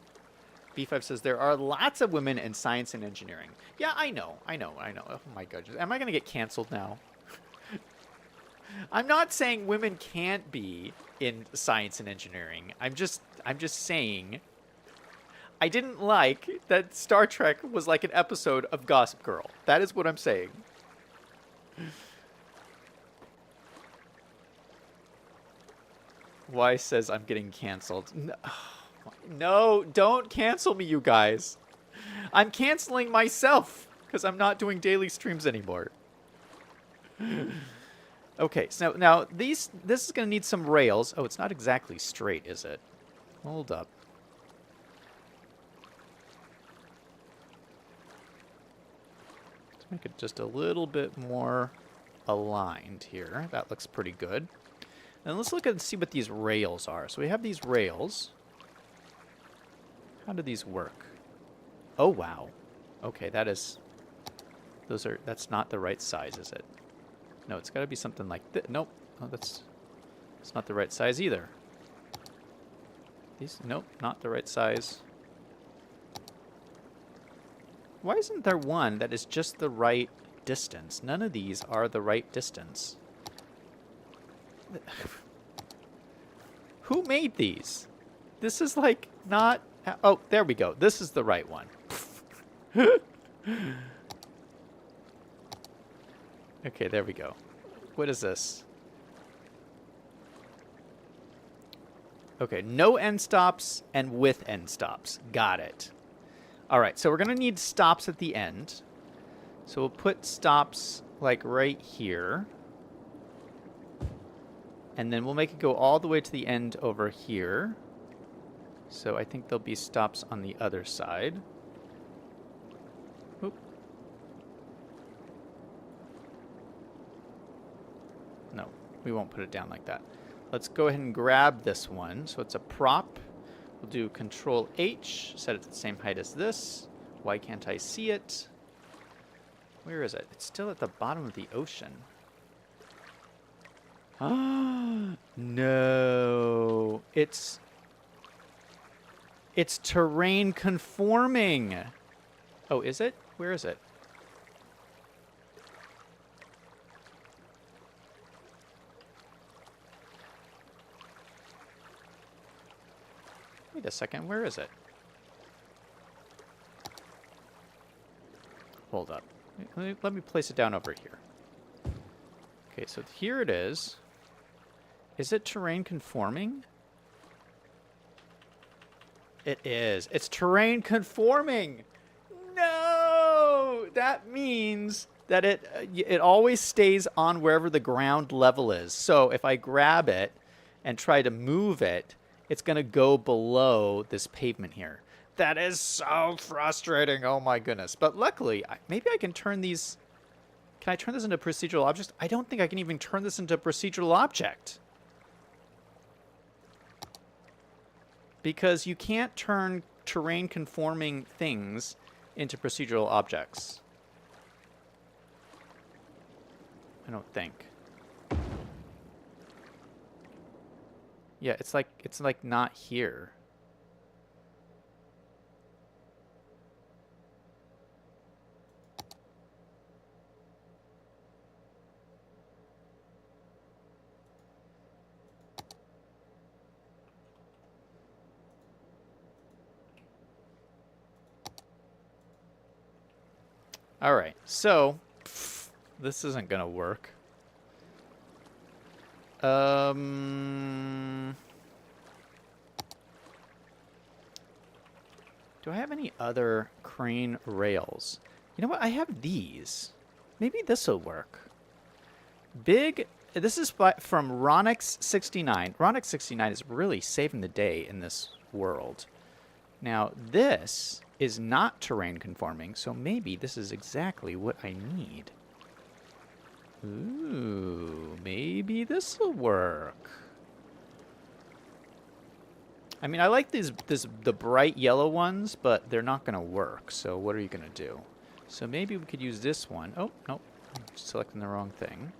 Speaker 1: V5 says there are lots of women in science and engineering. Yeah, I know. Oh my goodness. Am I going to get canceled now? I'm not saying women can't be in science and engineering. I'm just saying I didn't like that Star Trek was like an episode of Gossip Girl. That is what I'm saying. Y says I'm getting canceled. No, don't cancel me, you guys. I'm canceling myself because I'm not doing daily streams anymore. Okay, so now this is going to need some rails. Oh, it's not exactly straight, is it? Hold up. Let's make it just a little bit more aligned here. That looks pretty good. And let's look and see what these rails are. So we have these rails. How do these work? Oh, wow. Okay, that's not the right size, is it? No, it's got to be something like this. Nope. Oh, that's not the right size either. Nope, not the right size. Why isn't there one that is just the right distance? None of these are the right distance. Who made these? This is like not... Oh, there we go. This is the right one. Okay, there we go. What is this? Okay, no end stops and with end stops. Got it. All right, so we're going to need stops at the end. So we'll put stops like right here. And then we'll make it go all the way to the end over here. So I think there'll be stops on the other side. Oop. No, we won't put it down like that. Let's go ahead and grab this one. So it's a prop. We'll do Control H, set it to the same height as this. Why can't I see it? Where is it? It's still at the bottom of the ocean. Ah, No, it's terrain conforming. Oh, is it? Where is it? Wait a second, where is it? Hold up. Let me place it down over here. Okay, so here it is. Is it terrain conforming? It is. It's terrain conforming. No! That means that it always stays on wherever the ground level is. So if I grab it and try to move it, it's going to go below this pavement here. That is so frustrating. Oh my goodness. But luckily, maybe I can turn these... Can I turn this into a procedural object? I don't think I can even turn this into a procedural object. Because you can't turn terrain conforming things into procedural objects. I don't think. Yeah, it's like not here. All right, so this isn't gonna work. Do I have any other crane rails? You know what? I have these. Maybe this will work. Big. This is from Ronix69. Ronix69 is really saving the day in this world. Now, this is not terrain conforming, so maybe this is exactly what I need. Ooh, maybe this will work. I mean, I like the bright yellow ones, but they're not going to work. So what are you going to do? So maybe we could use this one. Oh, nope. I'm selecting the wrong thing.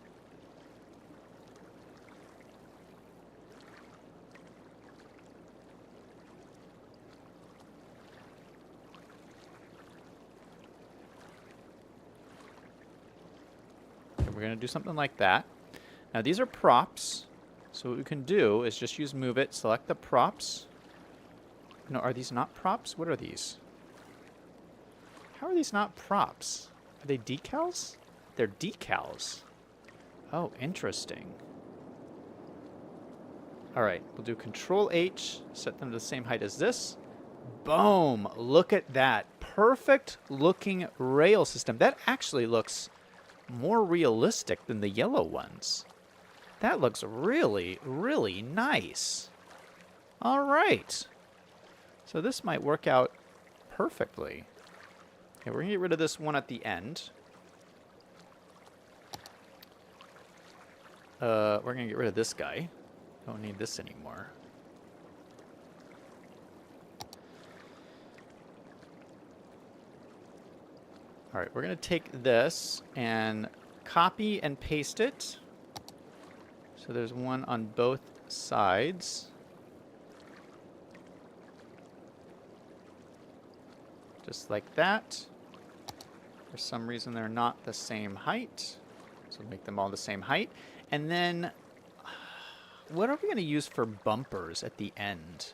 Speaker 1: We're going to do something like that. Now, these are props. So what we can do is just use move it, select the props. No, are these not props? What are these? How are these not props? Are they decals? They're decals. Oh, interesting. All right, we'll do Control H, set them to the same height as this. Boom! Look at that. Perfect looking rail system. That actually looks more realistic than the yellow ones. That looks really, really nice. All right. So this might work out perfectly. Okay, we're going to get rid of this one at the end. We're going to get rid of this guy. Don't need this anymore. All right, we're going to take this and copy and paste it. So there's one on both sides. Just like that. For some reason, they're not the same height. So make them all the same height. And then, what are we going to use for bumpers at the end?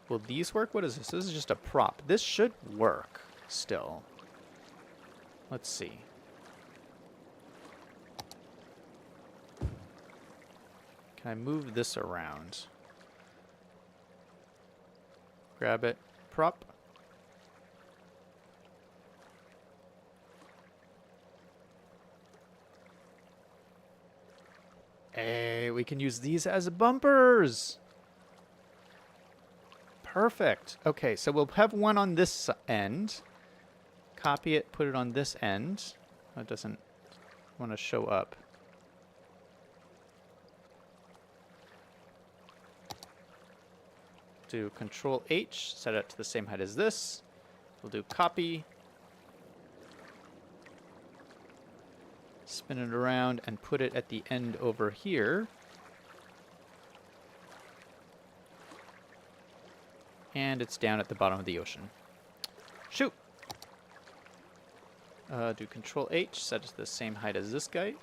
Speaker 1: Will these work? What is this? This is just a prop. This should work still. Let's see. Can I move this around? Grab it. Prop. Hey, we can use these as bumpers. Perfect. Okay, so we'll have one on this end. Copy it, put it on this end. That doesn't want to show up. Do Control H, set it to the same height as this. We'll do copy. Spin it around and put it at the end over here. And it's down at the bottom of the ocean. Shoot! Do Control H, set it to the same height as this guy.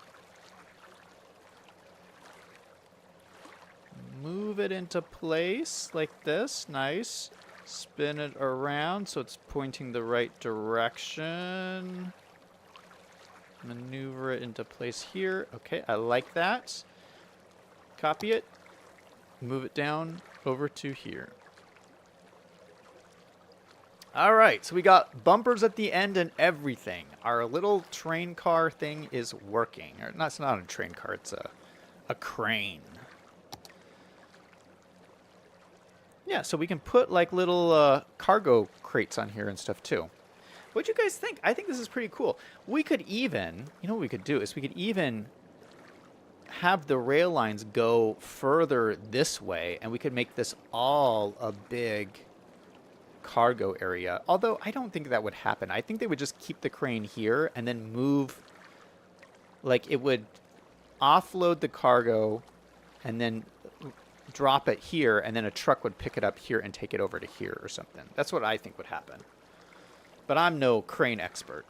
Speaker 1: Move it into place like this. Nice. Spin it around so it's pointing the right direction. Maneuver it into place here. Okay, I like that. Copy it. Move it down over to here. All right, so we got bumpers at the end and everything. Our little train car thing is working. Or, no, it's not a train car, it's a crane. Yeah, so we can put like little cargo crates on here and stuff too. What do you guys think? I think this is pretty cool. We could even, you know what we could do is we could even have the rail lines go further this way, and we could make this all a big cargo area. Although I don't think that would happen. I think they would just keep the crane here and then move, like it would offload the cargo and then drop it here, and then a truck would pick it up here and take it over to here or something. That's what I think would happen. But I'm no crane expert.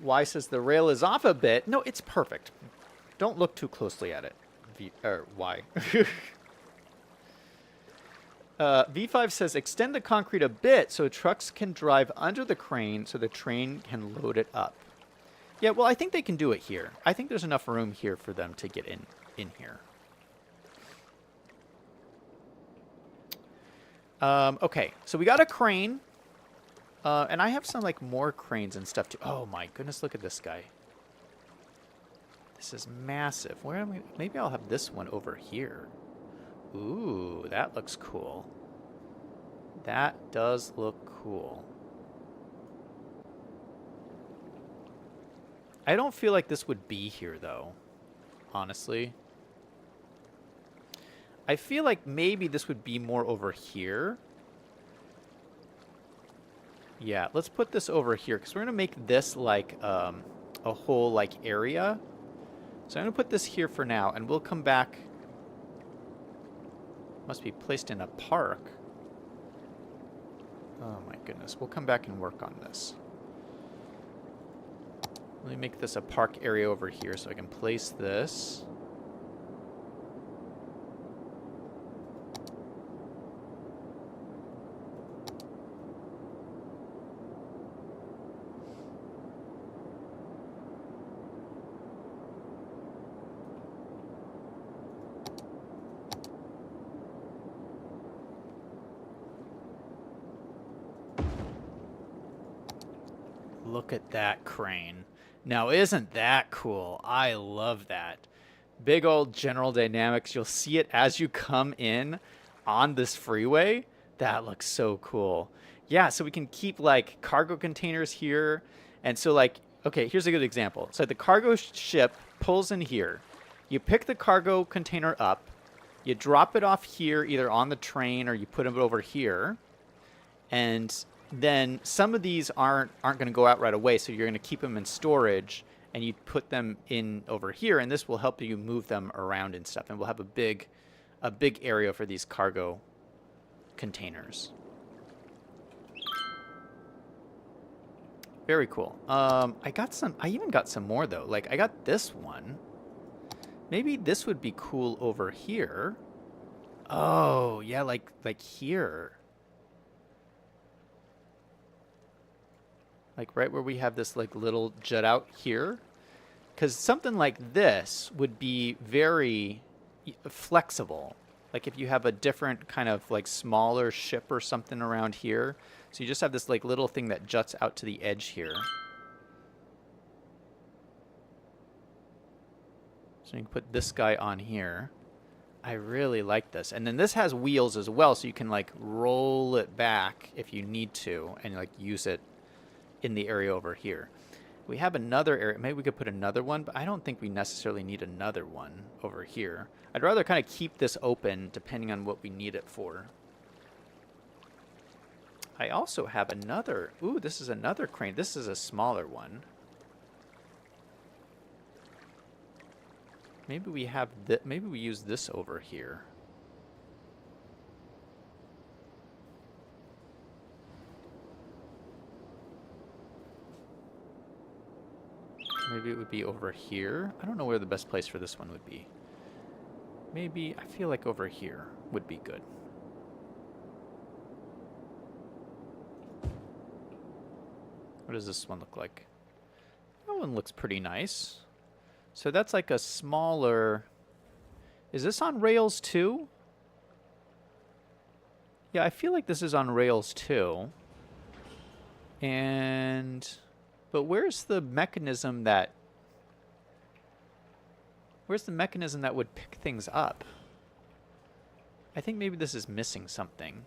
Speaker 1: Y says the rail is off a bit. No, it's perfect. Don't look too closely at it. Y. V5 says extend the concrete a bit so trucks can drive under the crane so the train can load it up. Yeah, well, I think they can do it here. I think there's enough room here for them to get in here. Okay, so we got a crane. And I have some, like, more cranes and stuff, too. Oh, my goodness, look at this guy. This is massive. Where am I? Maybe I'll have this one over here. Ooh, that looks cool. That does look cool. I don't feel like this would be here, though, honestly. I feel like maybe this would be more over here. Yeah, let's put this over here, because we're going to make this like a whole like area. So I'm going to put this here for now, and we'll come back. Must be placed in a park. Oh my goodness. We'll come back and work on this. Let me make this a park area over here so I can place this. Look at that crane. Now, isn't that cool? I love that. Big old General Dynamics. You'll see it as you come in on this freeway. That looks so cool. Yeah, so we can keep like cargo containers here. And so like, okay, here's a good example. So the cargo ship pulls in here. You pick the cargo container up. You drop it off here, either on the train or you put it over here. And then some of these aren't going to go out right away, so you're going to keep them in storage, and you put them in over here, and this will help you move them around and stuff, and we'll have a big area for these cargo containers. Very cool. I even got some more though. Like I got this one. Maybe this would be cool over here. Oh yeah, like here. Like right where we have this like little jut out here. Because something like this would be very flexible. Like if you have a different kind of like smaller ship or something around here. So you just have this like little thing that juts out to the edge here. So you can put this guy on here. I really like this. And then this has wheels as well, so you can like roll it back if you need to and like use it in the area over here. We have another area. Maybe we could put another one, but I don't think we necessarily need another one over here. I'd rather kind of keep this open depending on what we need it for. I also have another... Ooh, this is another crane. This is a smaller one. Maybe we have... Maybe we use this over here. Maybe it would be over here. I don't know where the best place for this one would be. Maybe, I feel like over here would be good. What does this one look like? That one looks pretty nice. So that's like a smaller... Is this on rails too? Yeah, I feel like this is on rails too. And... But where's the mechanism that... Where's the mechanism that would pick things up? I think maybe this is missing something.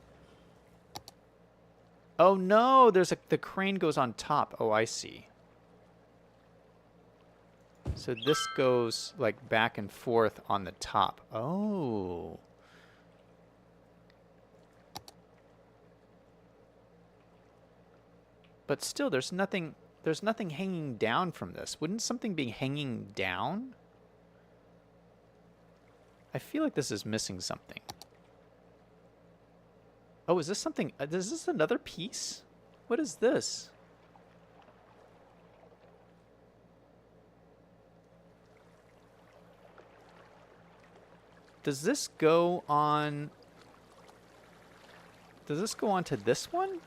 Speaker 1: Oh no, there's a... The crane goes on top. Oh, I see. So this goes like back and forth on the top. Oh. But still, there's nothing hanging down from this. Wouldn't something be hanging down? I feel like this is missing something. Oh, is this something? Is this another piece? What is this? Does this go on... Does this go onto this one?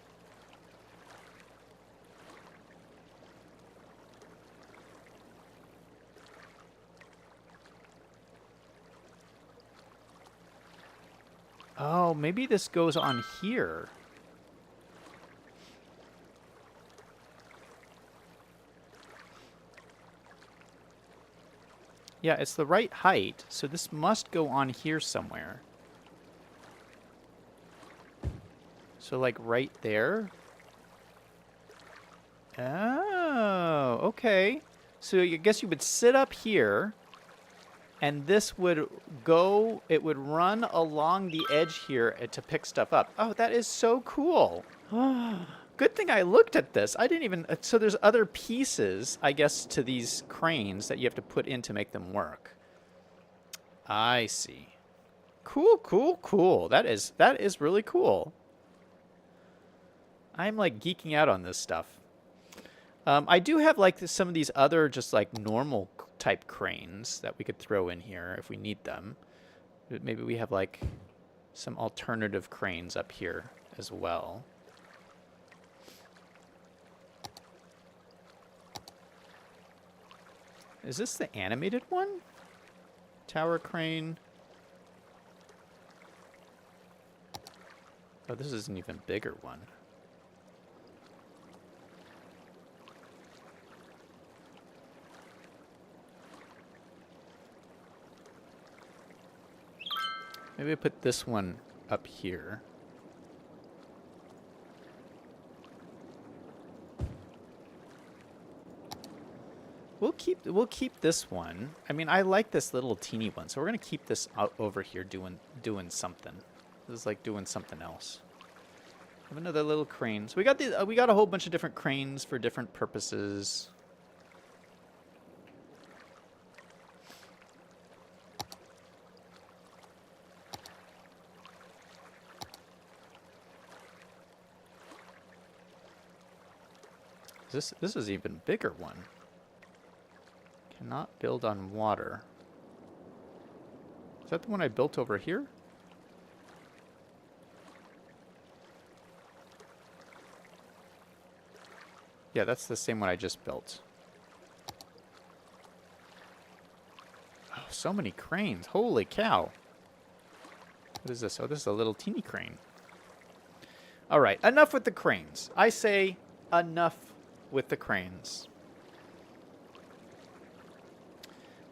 Speaker 1: Oh, maybe this goes on here. Yeah, it's the right height, so this must go on here somewhere. So, like, right there? Oh, okay. So, I guess you would sit up here... And this would go, it would run along the edge here to pick stuff up. Oh, that is so cool. Good thing I looked at this. I didn't even, so there's other pieces, I guess, to these cranes that you have to put in to make them work. I see. Cool, cool, cool. That is really cool. I'm like geeking out on this stuff. I do have like some of these other just like normal type cranes that we could throw in here if we need them. Maybe we have like some alternative cranes up here as well. Is this the animated one? Tower crane. Oh, this is an even bigger one. Maybe I put this one up here. We'll keep this one. I mean, I like this little teeny one, so we're gonna keep this out over here doing something. This is like doing something else. Have another little crane. So we got we got a whole bunch of different cranes for different purposes. This is even bigger one. Cannot build on water. Is that the one I built over here? Yeah, that's the same one I just built. Oh, so many cranes. Holy cow. What is this? Oh, this is a little teeny crane. All right, enough with the cranes. I say enough with the cranes.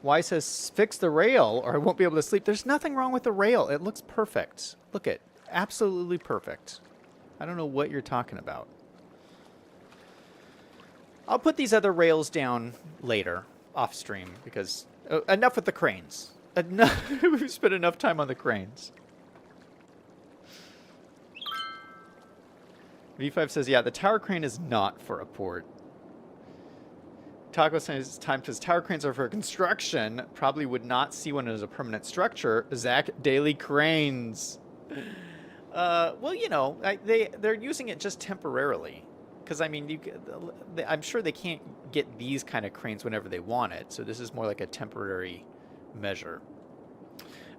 Speaker 1: Y says, fix the rail or I won't be able to sleep. There's nothing wrong with the rail. It looks perfect. Look it. Absolutely perfect. I don't know what you're talking about. I'll put these other rails down later, off stream, because enough with the cranes. Enough, we've spent enough time on the cranes. V5 says, yeah, the tower crane is not for a port. Taco says, time says, tower cranes are for construction. Probably would not see one as a permanent structure. Zach, daily cranes. Well, you know, they're using it just temporarily. Because, I mean, I'm sure they can't get these kind of cranes whenever they want it. So this is more like a temporary measure.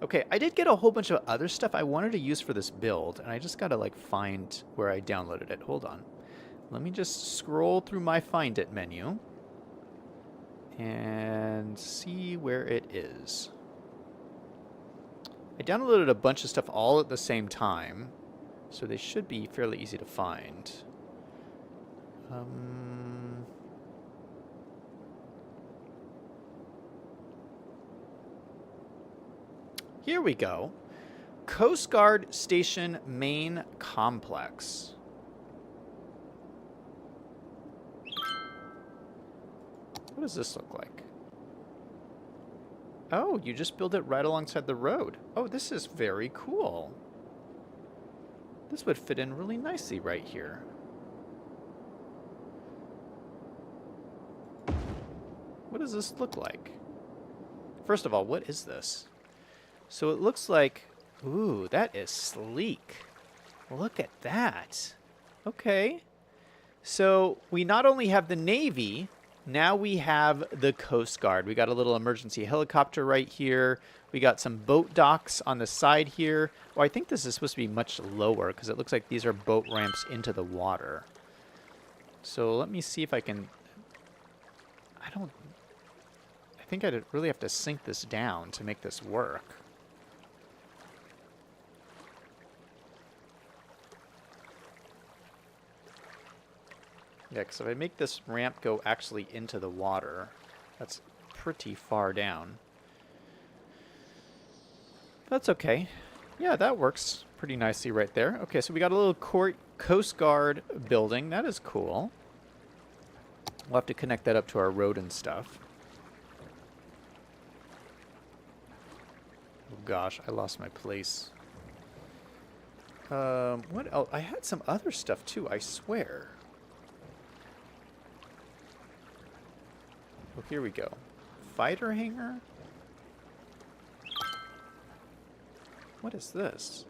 Speaker 1: Okay, I did get a whole bunch of other stuff I wanted to use for this build. And I just got to, like, find where I downloaded it. Hold on. Let me just scroll through my Find It menu. And see where it is. I downloaded a bunch of stuff all at the same time. So they should be fairly easy to find. Here we go. Coast Guard Station Main Complex. What does this look like? Oh, you just build it right alongside the road. Oh, this is very cool. This would fit in really nicely right here. What does this look like? First of all, what is this? So it looks like... Ooh, that is sleek. Look at that. Okay. So we not only have the Navy, now we have the Coast Guard. We got a little emergency helicopter right here. We got some boat docks on the side here. Well, I think this is supposed to be much lower because it looks like these are boat ramps into the water. So let me see if I can... I think I'd really have to sink this down to make this work. Yeah, because if I make this ramp go actually into the water, that's pretty far down. That's okay. Yeah, that works pretty nicely right there. Okay, so we got a little Coast Guard building. That is cool. We'll have to connect that up to our road and stuff. Oh gosh, I lost my place. What else? I had some other stuff too, I swear. Well, here we go. Fighter hangar? What is this?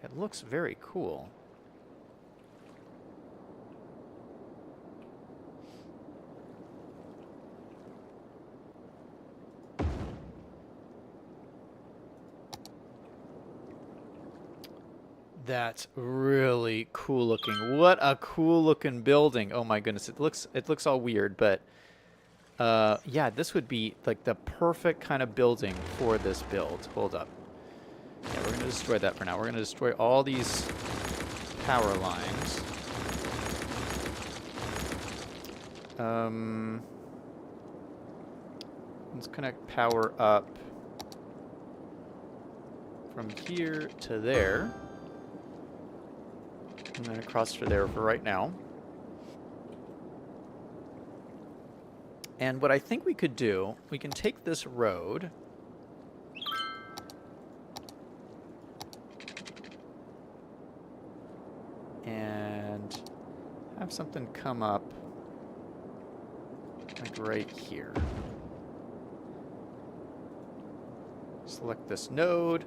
Speaker 1: It looks very cool. That's really cool looking. What a cool looking building. Oh my goodness. It looks all weird, but yeah, this would be like the perfect kind of building for this build. Hold up. Yeah, we're going to destroy that for now. We're going to destroy all these power lines. Let's connect power up from here to there. And then across to there for right now. And what I think we could do, we can take this road. And have something come up like right here. Select this node.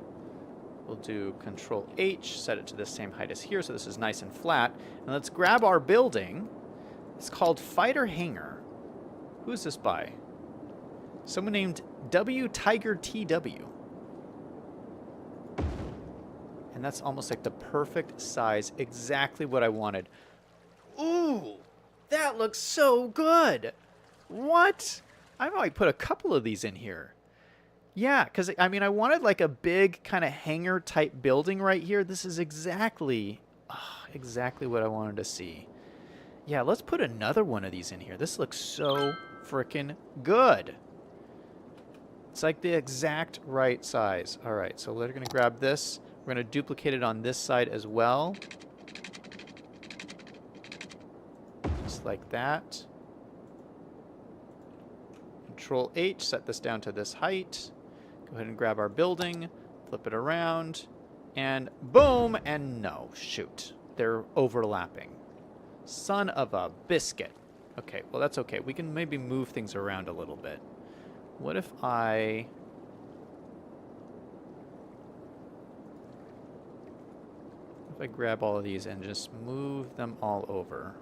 Speaker 1: We'll do Control H, set it to the same height as here, so this is nice and flat. And let's grab our building. It's called Fighter Hangar. Who is this by? Someone named W Tiger TW. And that's almost like the perfect size, exactly what I wanted. Ooh, that looks so good. What? I might put a couple of these in here. Yeah, because, I mean, I wanted like a big kind of hangar type building right here. This is exactly what I wanted to see. Yeah, let's put another one of these in here. This looks so freaking good. It's like the exact right size. All right, so we're going to grab this. We're going to duplicate it on this side as well. Just like that. Control H, set this down to this height. Go ahead and grab our building, flip it around, and boom, and no, shoot. They're overlapping. Son of a biscuit. Okay, well that's okay. We can maybe move things around a little bit. What if I grab all of these and just move them all over?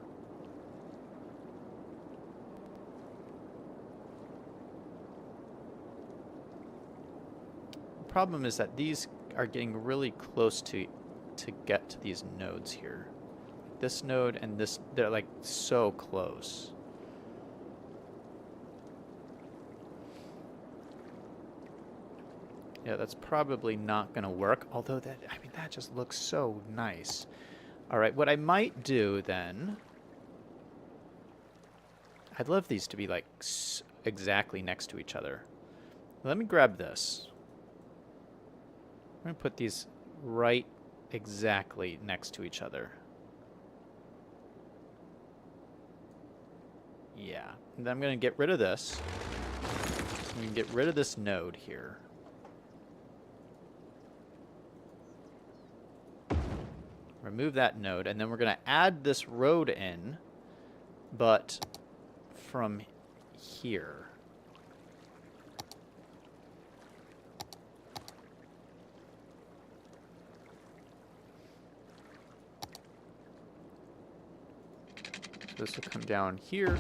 Speaker 1: The problem is that these are getting really close to get to these nodes here. This node and this, they're like so close. Yeah, that's probably not going to work, although that, I mean, that just looks so nice. All right, what I might do then, I'd love these to be like exactly next to each other. Let me grab this. I'm going to put these right exactly next to each other. Yeah, and then I'm going to get rid of this. I'm going to get rid of this node here. Remove that node, and then we're going to add this road in, but from here. So this will come down here,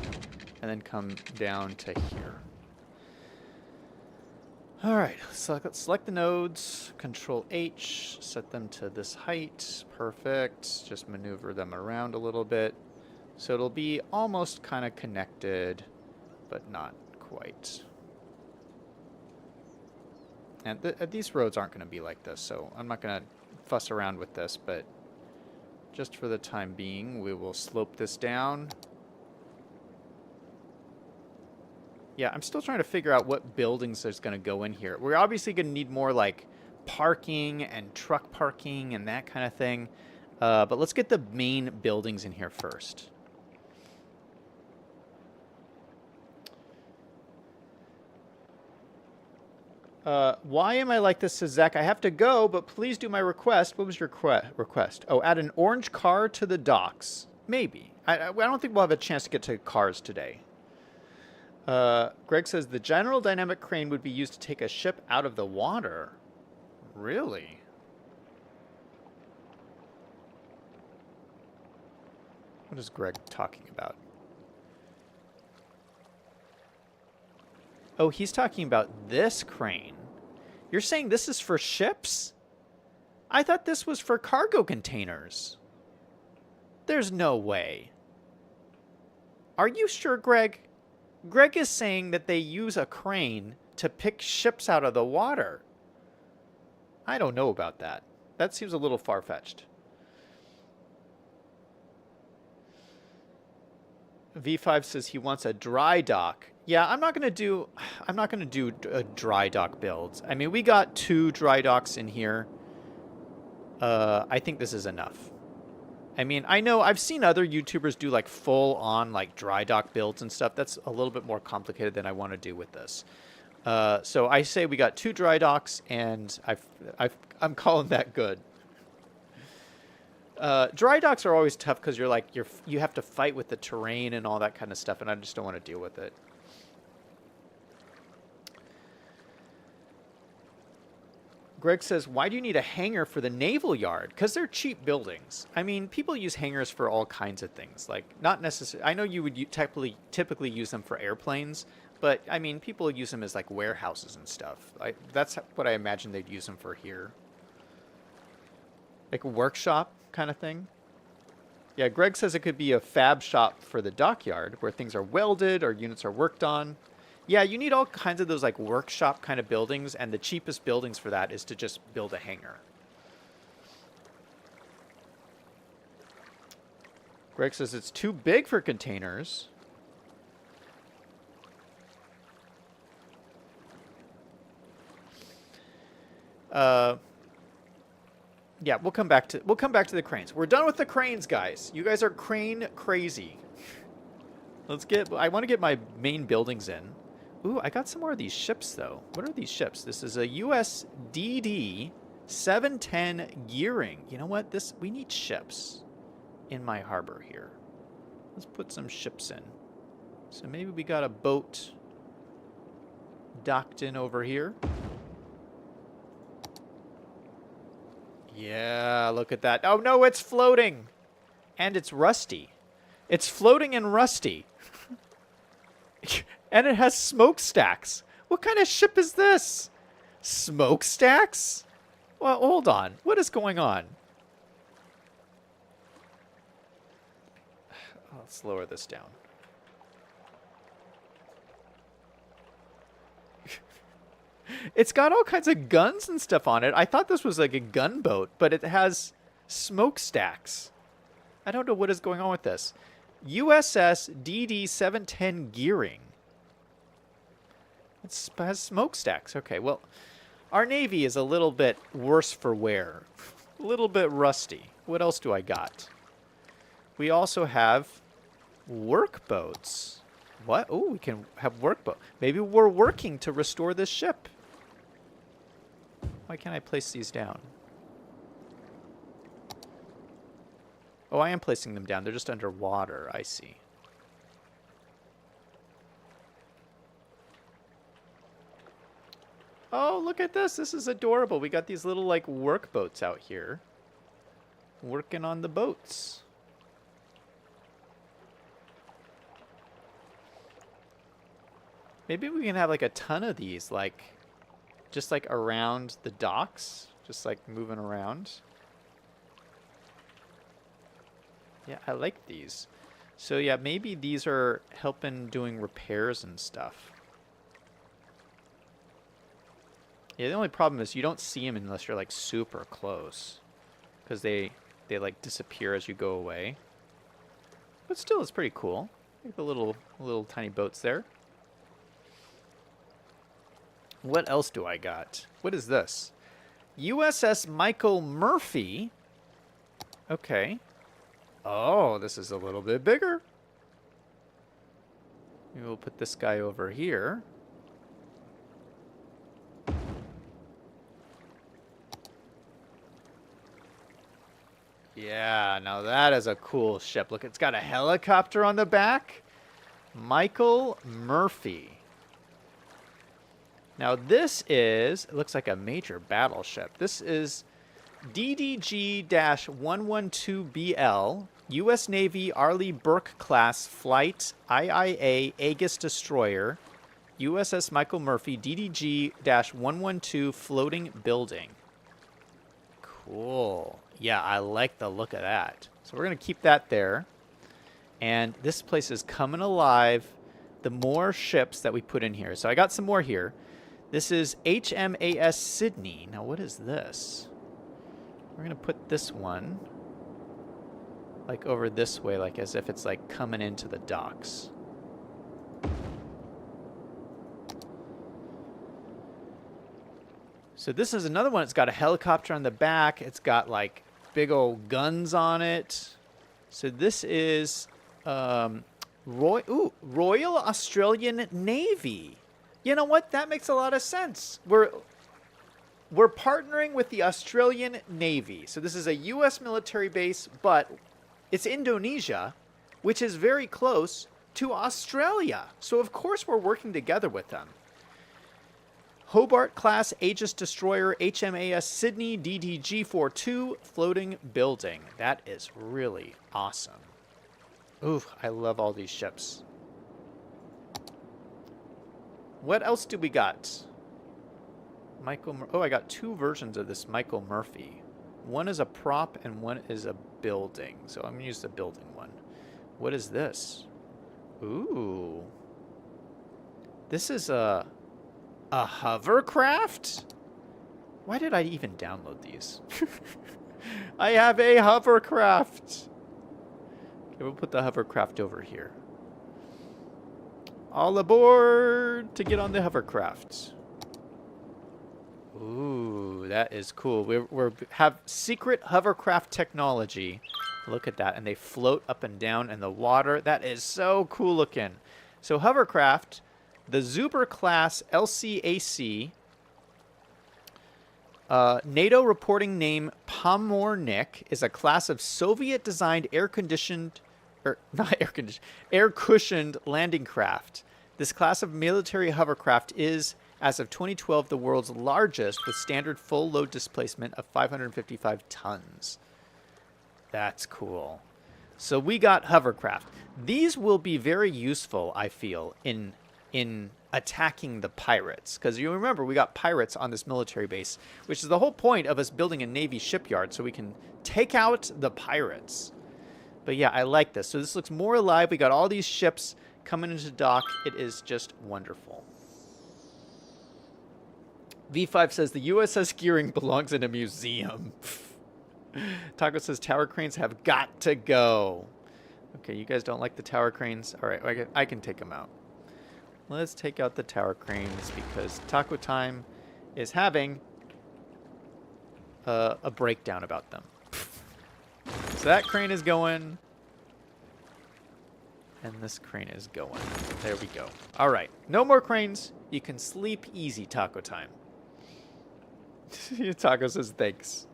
Speaker 1: and then come down to here. All right, so let's select the nodes, Control H, set them to this height. Perfect. Just maneuver them around a little bit. So it'll be almost kind of connected, but not quite. And these roads aren't going to be like this, so I'm not going to fuss around with this, but just for the time being, we will slope this down. Yeah, I'm still trying to figure out what buildings there's going to go in here. We're obviously going to need more like parking and truck parking and that kind of thing. But let's get the main buildings in here first. Why am I like this, says Zach? I have to go, but please do my request. What was your request? Oh, add an orange car to the docks. Maybe. I don't think we'll have a chance to get to cars today. Greg says the general dynamic crane would be used to take a ship out of the water. Really? What is Greg talking about? Oh, he's talking about this crane. You're saying this is for ships? I thought this was for cargo containers. There's no way. Are you sure, Greg? Greg is saying that they use a crane to pick ships out of the water. I don't know about that. That seems a little far-fetched. V5 says he wants a dry dock. Yeah, I'm not gonna do dry dock builds. I mean, we got 2 dry docks in here. I think this is enough. I mean, I know I've seen other YouTubers do like full on like dry dock builds and stuff. That's a little bit more complicated than I want to do with this. So I say we got 2 dry docks, and I'm calling that good. Dry docks are always tough because you have to fight with the terrain and all that kind of stuff, and I just don't want to deal with it. Greg says, why do you need a hangar for the naval yard? Because they're cheap buildings. I mean, people use hangars for all kinds of things. Like, not necessarily. I know you would typically use them for airplanes, but I mean, people use them as like warehouses and stuff. That's what I imagine they'd use them for here. Like a workshop kind of thing. Yeah, Greg says it could be a fab shop for the dockyard where things are welded or units are worked on. Yeah, you need all kinds of those like workshop kind of buildings, and the cheapest buildings for that is to just build a hangar. Greg says it's too big for containers. Yeah, we'll come back to the cranes. We're done with the cranes, guys. You guys are crane crazy. Let's get... I want to get my main buildings in. Ooh, I got some more of these ships, though. What are these ships? This is a USDD 710 gearing. You know what? We need ships in my harbor here. Let's put some ships in. So maybe we got a boat docked in over here. Yeah, look at that. Oh, no, it's floating. And it's rusty. It's floating and rusty. And it has smokestacks. What kind of ship is this? Smokestacks? Well, hold on. What is going on? Let's lower this down. It's got all kinds of guns and stuff on it. I thought this was like a gunboat, but it has smokestacks. I don't know what is going on with this. USS DD 710 gearing. It has smokestacks. Okay, well, our Navy is a little bit worse for wear. A little bit rusty. What else do I got? We also have workboats. What? Oh, we can have workboat. Maybe we're working to restore this ship. Why can't I place these down? Oh, I am placing them down. They're just underwater. I see. Oh, look at this. This is adorable. We got these little, like, workboats out here. Working on the boats. Maybe we can have, like, a ton of these, like, just, like, around the docks. Just, like, moving around. Yeah, I like these. So, yeah, maybe these are helping doing repairs and stuff. Yeah, the only problem is you don't see them unless you're, like, super close. Because they like, disappear as you go away. But still, it's pretty cool. Like the little tiny boats there. What else do I got? What is this? USS Michael Murphy. Okay. Oh, this is a little bit bigger. Maybe we'll put this guy over here. Yeah, now that is a cool ship. Look, it's got a helicopter on the back. Michael Murphy. Now this is, it looks like a major battleship. This is DDG-112BL, U.S. Navy Arleigh Burke class flight IIA Aegis destroyer, USS Michael Murphy DDG-112 floating building. Cool. Yeah, I like the look of that. So we're going to keep that there. And this place is coming alive. The more ships that we put in here. So I got some more here. This is HMAS Sydney. Now, what is this? We're going to put this one like over this way, like as if it's like coming into the docks. So this is another one. It's got a helicopter on the back. It's got like big old guns on it. So this is Royal Australian Navy. You know what? That makes a lot of sense. We're partnering with the Australian Navy. So this is a U.S. military base, but it's Indonesia, which is very close to Australia. So of course we're working together with them. Hobart class Aegis destroyer HMAS Sydney DDG-42 floating building. That is really awesome. Ooh, I love all these ships. What else do we got? Oh, I got two versions of this Michael Murphy. One is a prop and one is a building. So I'm going to use the building one. What is this? Ooh. This is a hovercraft? Why did I even download these? I have a hovercraft. Okay, we'll put the hovercraft over here. All aboard to get on the hovercraft. Ooh, that is cool. We have secret hovercraft technology Look at that. And they float up and down in the water. That is so cool looking. So hovercraft, the Zuber class LCAC, NATO reporting name Pomornik, is a class of Soviet-designed air-conditioned, or not air-conditioned, air-cushioned landing craft. This class of military hovercraft is, as of 2012, the world's largest, with standard full load displacement of 555 tons. That's cool. So we got hovercraft. These will be very useful, I feel, in attacking the pirates. Because you remember, we got pirates on this military base, which is the whole point of us building a Navy shipyard, so we can take out the pirates. But yeah, I like this. So this looks more alive. We got all these ships coming into dock. It is just wonderful. V5 says the USS Gearing belongs in a museum. Taco says tower cranes have got to go. Okay, you guys don't like the tower cranes? All right, I can take them out. Let's take out the tower cranes because Taco Time is having a breakdown about them. So that crane is going. And this crane is going. There we go. All right, no more cranes. You can sleep easy, Taco Time. Taco says thanks.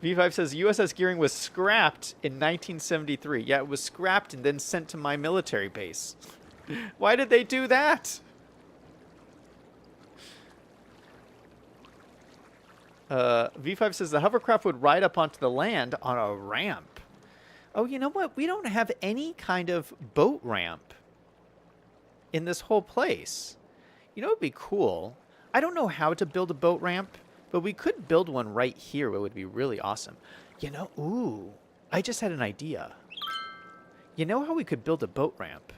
Speaker 1: V5 says USS Gearing was scrapped in 1973. Yeah, it was scrapped and then sent to my military base. Why did they do that? V5 says the hovercraft would ride up onto the land on a ramp. Oh, you know what? We don't have any kind of boat ramp in this whole place. You know what would be cool? I don't know how to build a boat ramp, but we could build one right here. It would be really awesome. You know, ooh, I just had an idea. You know how we could build a boat ramp?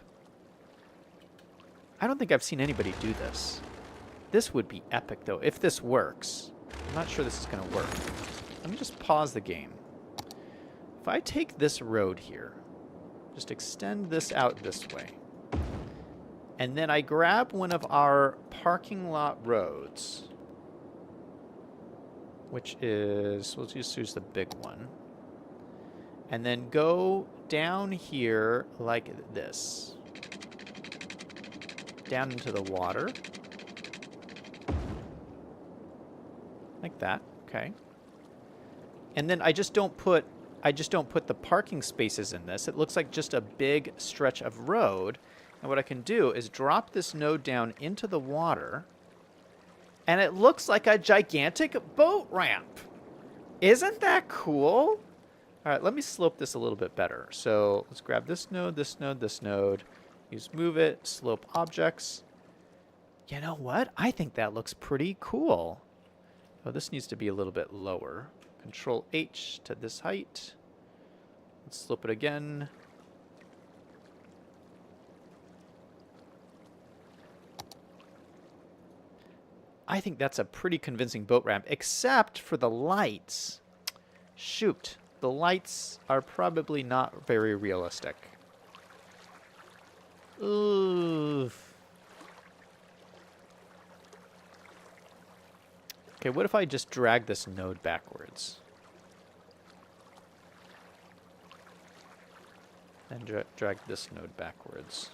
Speaker 1: I don't think I've seen anybody do this. This would be epic, though, if this works. I'm not sure this is going to work. Let me just pause the game. If I take this road here, just extend this out this way, and then I grab one of our parking lot roads, which is, let's just use the big one, and then go down here like this, down into the water, like that. Okay. And then I just don't put the parking spaces in this. It looks like just a big stretch of road. And what I can do is drop this node down into the water, and it looks like a gigantic boat ramp. Isn't that cool? All right, let me slope this a little bit better. So let's grab this node, this node, this node. Use move it, slope objects. You know what? I think that looks pretty cool. Oh, this needs to be a little bit lower. Control H to this height. Let's slope it again. I think that's a pretty convincing boat ramp, except for the lights. Shoot, the lights are probably not very realistic. Oof. Okay, what if I just drag this node backwards? And drag this node backwards.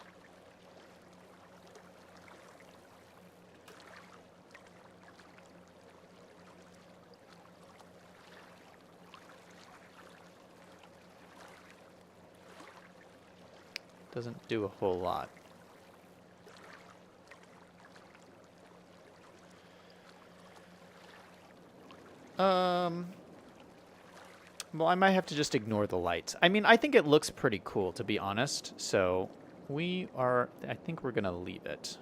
Speaker 1: Doesn't do a whole lot. Well, I might have to just ignore the lights. I mean, I think it looks pretty cool, to be honest. So I think we're gonna leave it.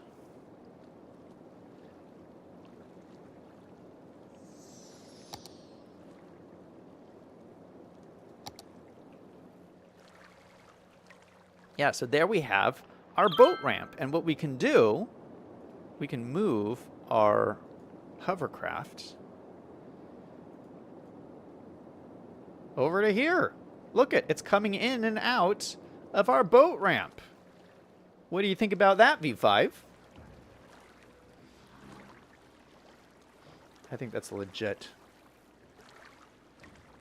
Speaker 1: Yeah, so there we have our boat ramp. And what we can do, we can move our hovercraft over to here. Look it's coming in and out of our boat ramp. What do you think about that, V5? I think that's legit.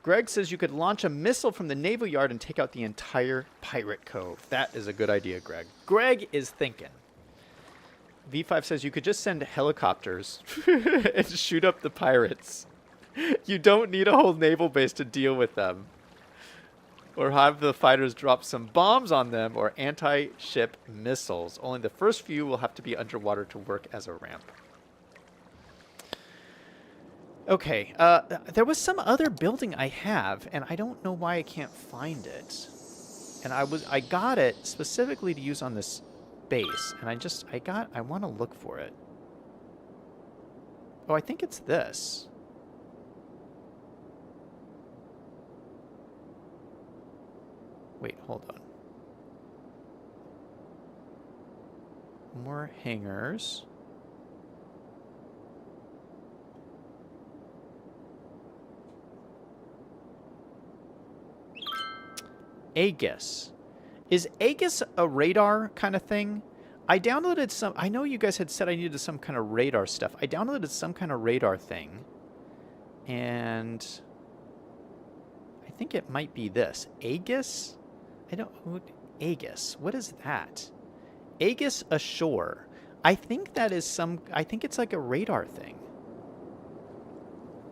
Speaker 1: Greg says you could launch a missile from the naval yard and take out the entire pirate cove. That is a good idea, Greg. Greg is thinking. V5 says you could just send helicopters and shoot up the pirates. You don't need a whole naval base to deal with them. Or have the fighters drop some bombs on them or anti-ship missiles. Only the first few will have to be underwater to work as a ramp. Okay, there was some other building I have, and I don't know why I can't find it. And I got it specifically to use on this base, and I want to look for it. Oh, I think it's this. Wait, hold on. More hangars. Aegis. Is Aegis a radar kind of thing? I downloaded some... I know you guys had said I needed some kind of radar stuff. I downloaded some kind of radar thing. And... I think it might be this. Aegis? I don't... Aegis. What is that? Aegis Ashore. I think that is some... I think it's like a radar thing.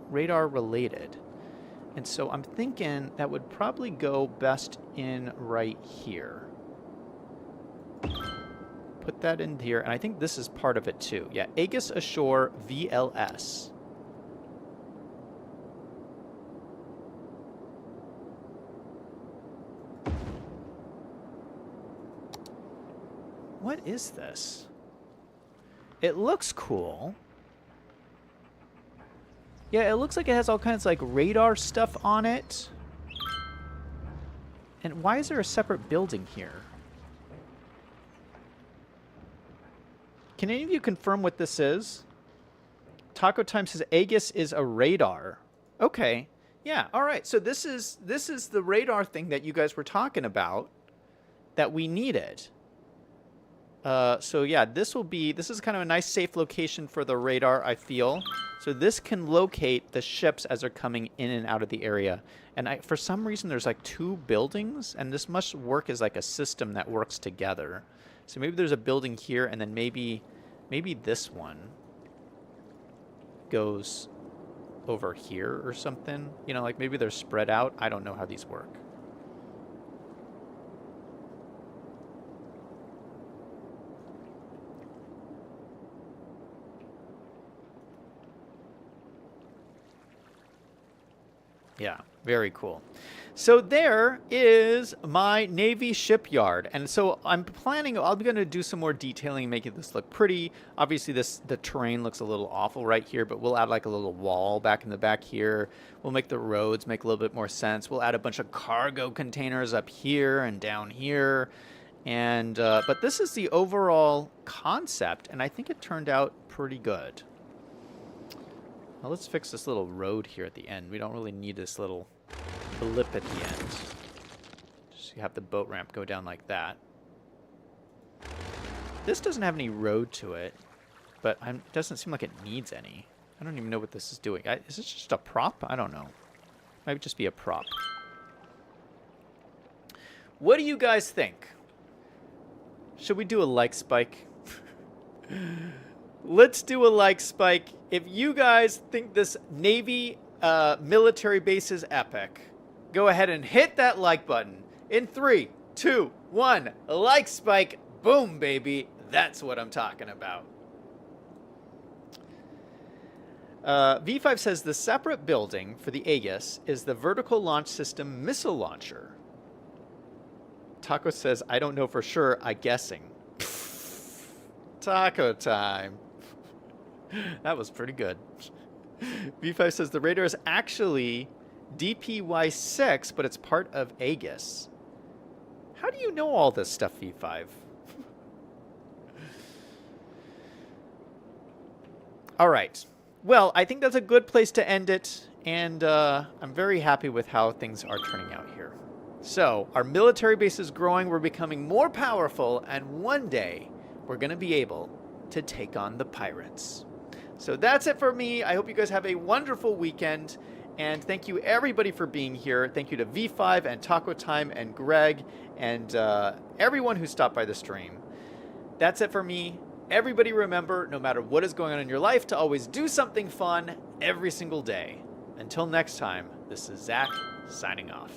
Speaker 1: Radar related. And so I'm thinking that would probably go best in right here. Put that in here. And I think this is part of it too. Yeah, Aegis Ashore VLS. What is this? It looks cool. Yeah, it looks like it has all kinds of like radar stuff on it. And why is there a separate building here? Can any of you confirm what this is? Taco Time says Aegis is a radar. Okay. Yeah, all right. So this is the radar thing that you guys were talking about that we needed. So yeah, this is kind of a nice safe location for the radar, I feel. So this can locate the ships as they're coming in and out of the area. And for some reason, there's like 2 buildings, and this must work as like a system that works together. So maybe there's a building here, and then maybe this one goes over here or something. You know, like maybe they're spread out. I don't know how these work. Yeah, very cool. So there is my Navy shipyard. And so I'm going to do some more detailing, making this look pretty. Obviously, the terrain looks a little awful right here, but we'll add like a little wall back in the back here. We'll make the roads make a little bit more sense. We'll add a bunch of cargo containers up here and down here. And but this is the overall concept, and I think it turned out pretty good. Well, let's fix this little road here at the end. We don't really need this little blip at the end. Just have the boat ramp go down like that. This doesn't have any road to it, but it doesn't seem like it needs any. I don't even know what this is doing. Is this just a prop? I don't know. Might just be a prop. What do you guys think? Should we do a like spike? Let's do a like spike. If you guys think this Navy military base is epic, go ahead and hit that like button. In 3, 2, 1, like spike. Boom, baby. That's what I'm talking about. V5 says the separate building for the Aegis is the vertical launch system missile launcher. Taco says, I don't know for sure, I'm guessing. Taco time. That was pretty good. V5 says the radar is actually DPY-6, but it's part of Aegis. How do you know all this stuff, V5? All right. Well, I think that's a good place to end it, and I'm very happy with how things are turning out here. So, our military base is growing, we're becoming more powerful, and one day, we're going to be able to take on the pirates. So that's it for me. I hope you guys have a wonderful weekend, And thank you everybody for being here. Thank you to V5 and Taco Time and Greg and everyone who stopped by the stream. That's it for me. Everybody remember, no matter what is going on in your life, to always do something fun every single day. Until next time, this is Zach signing off.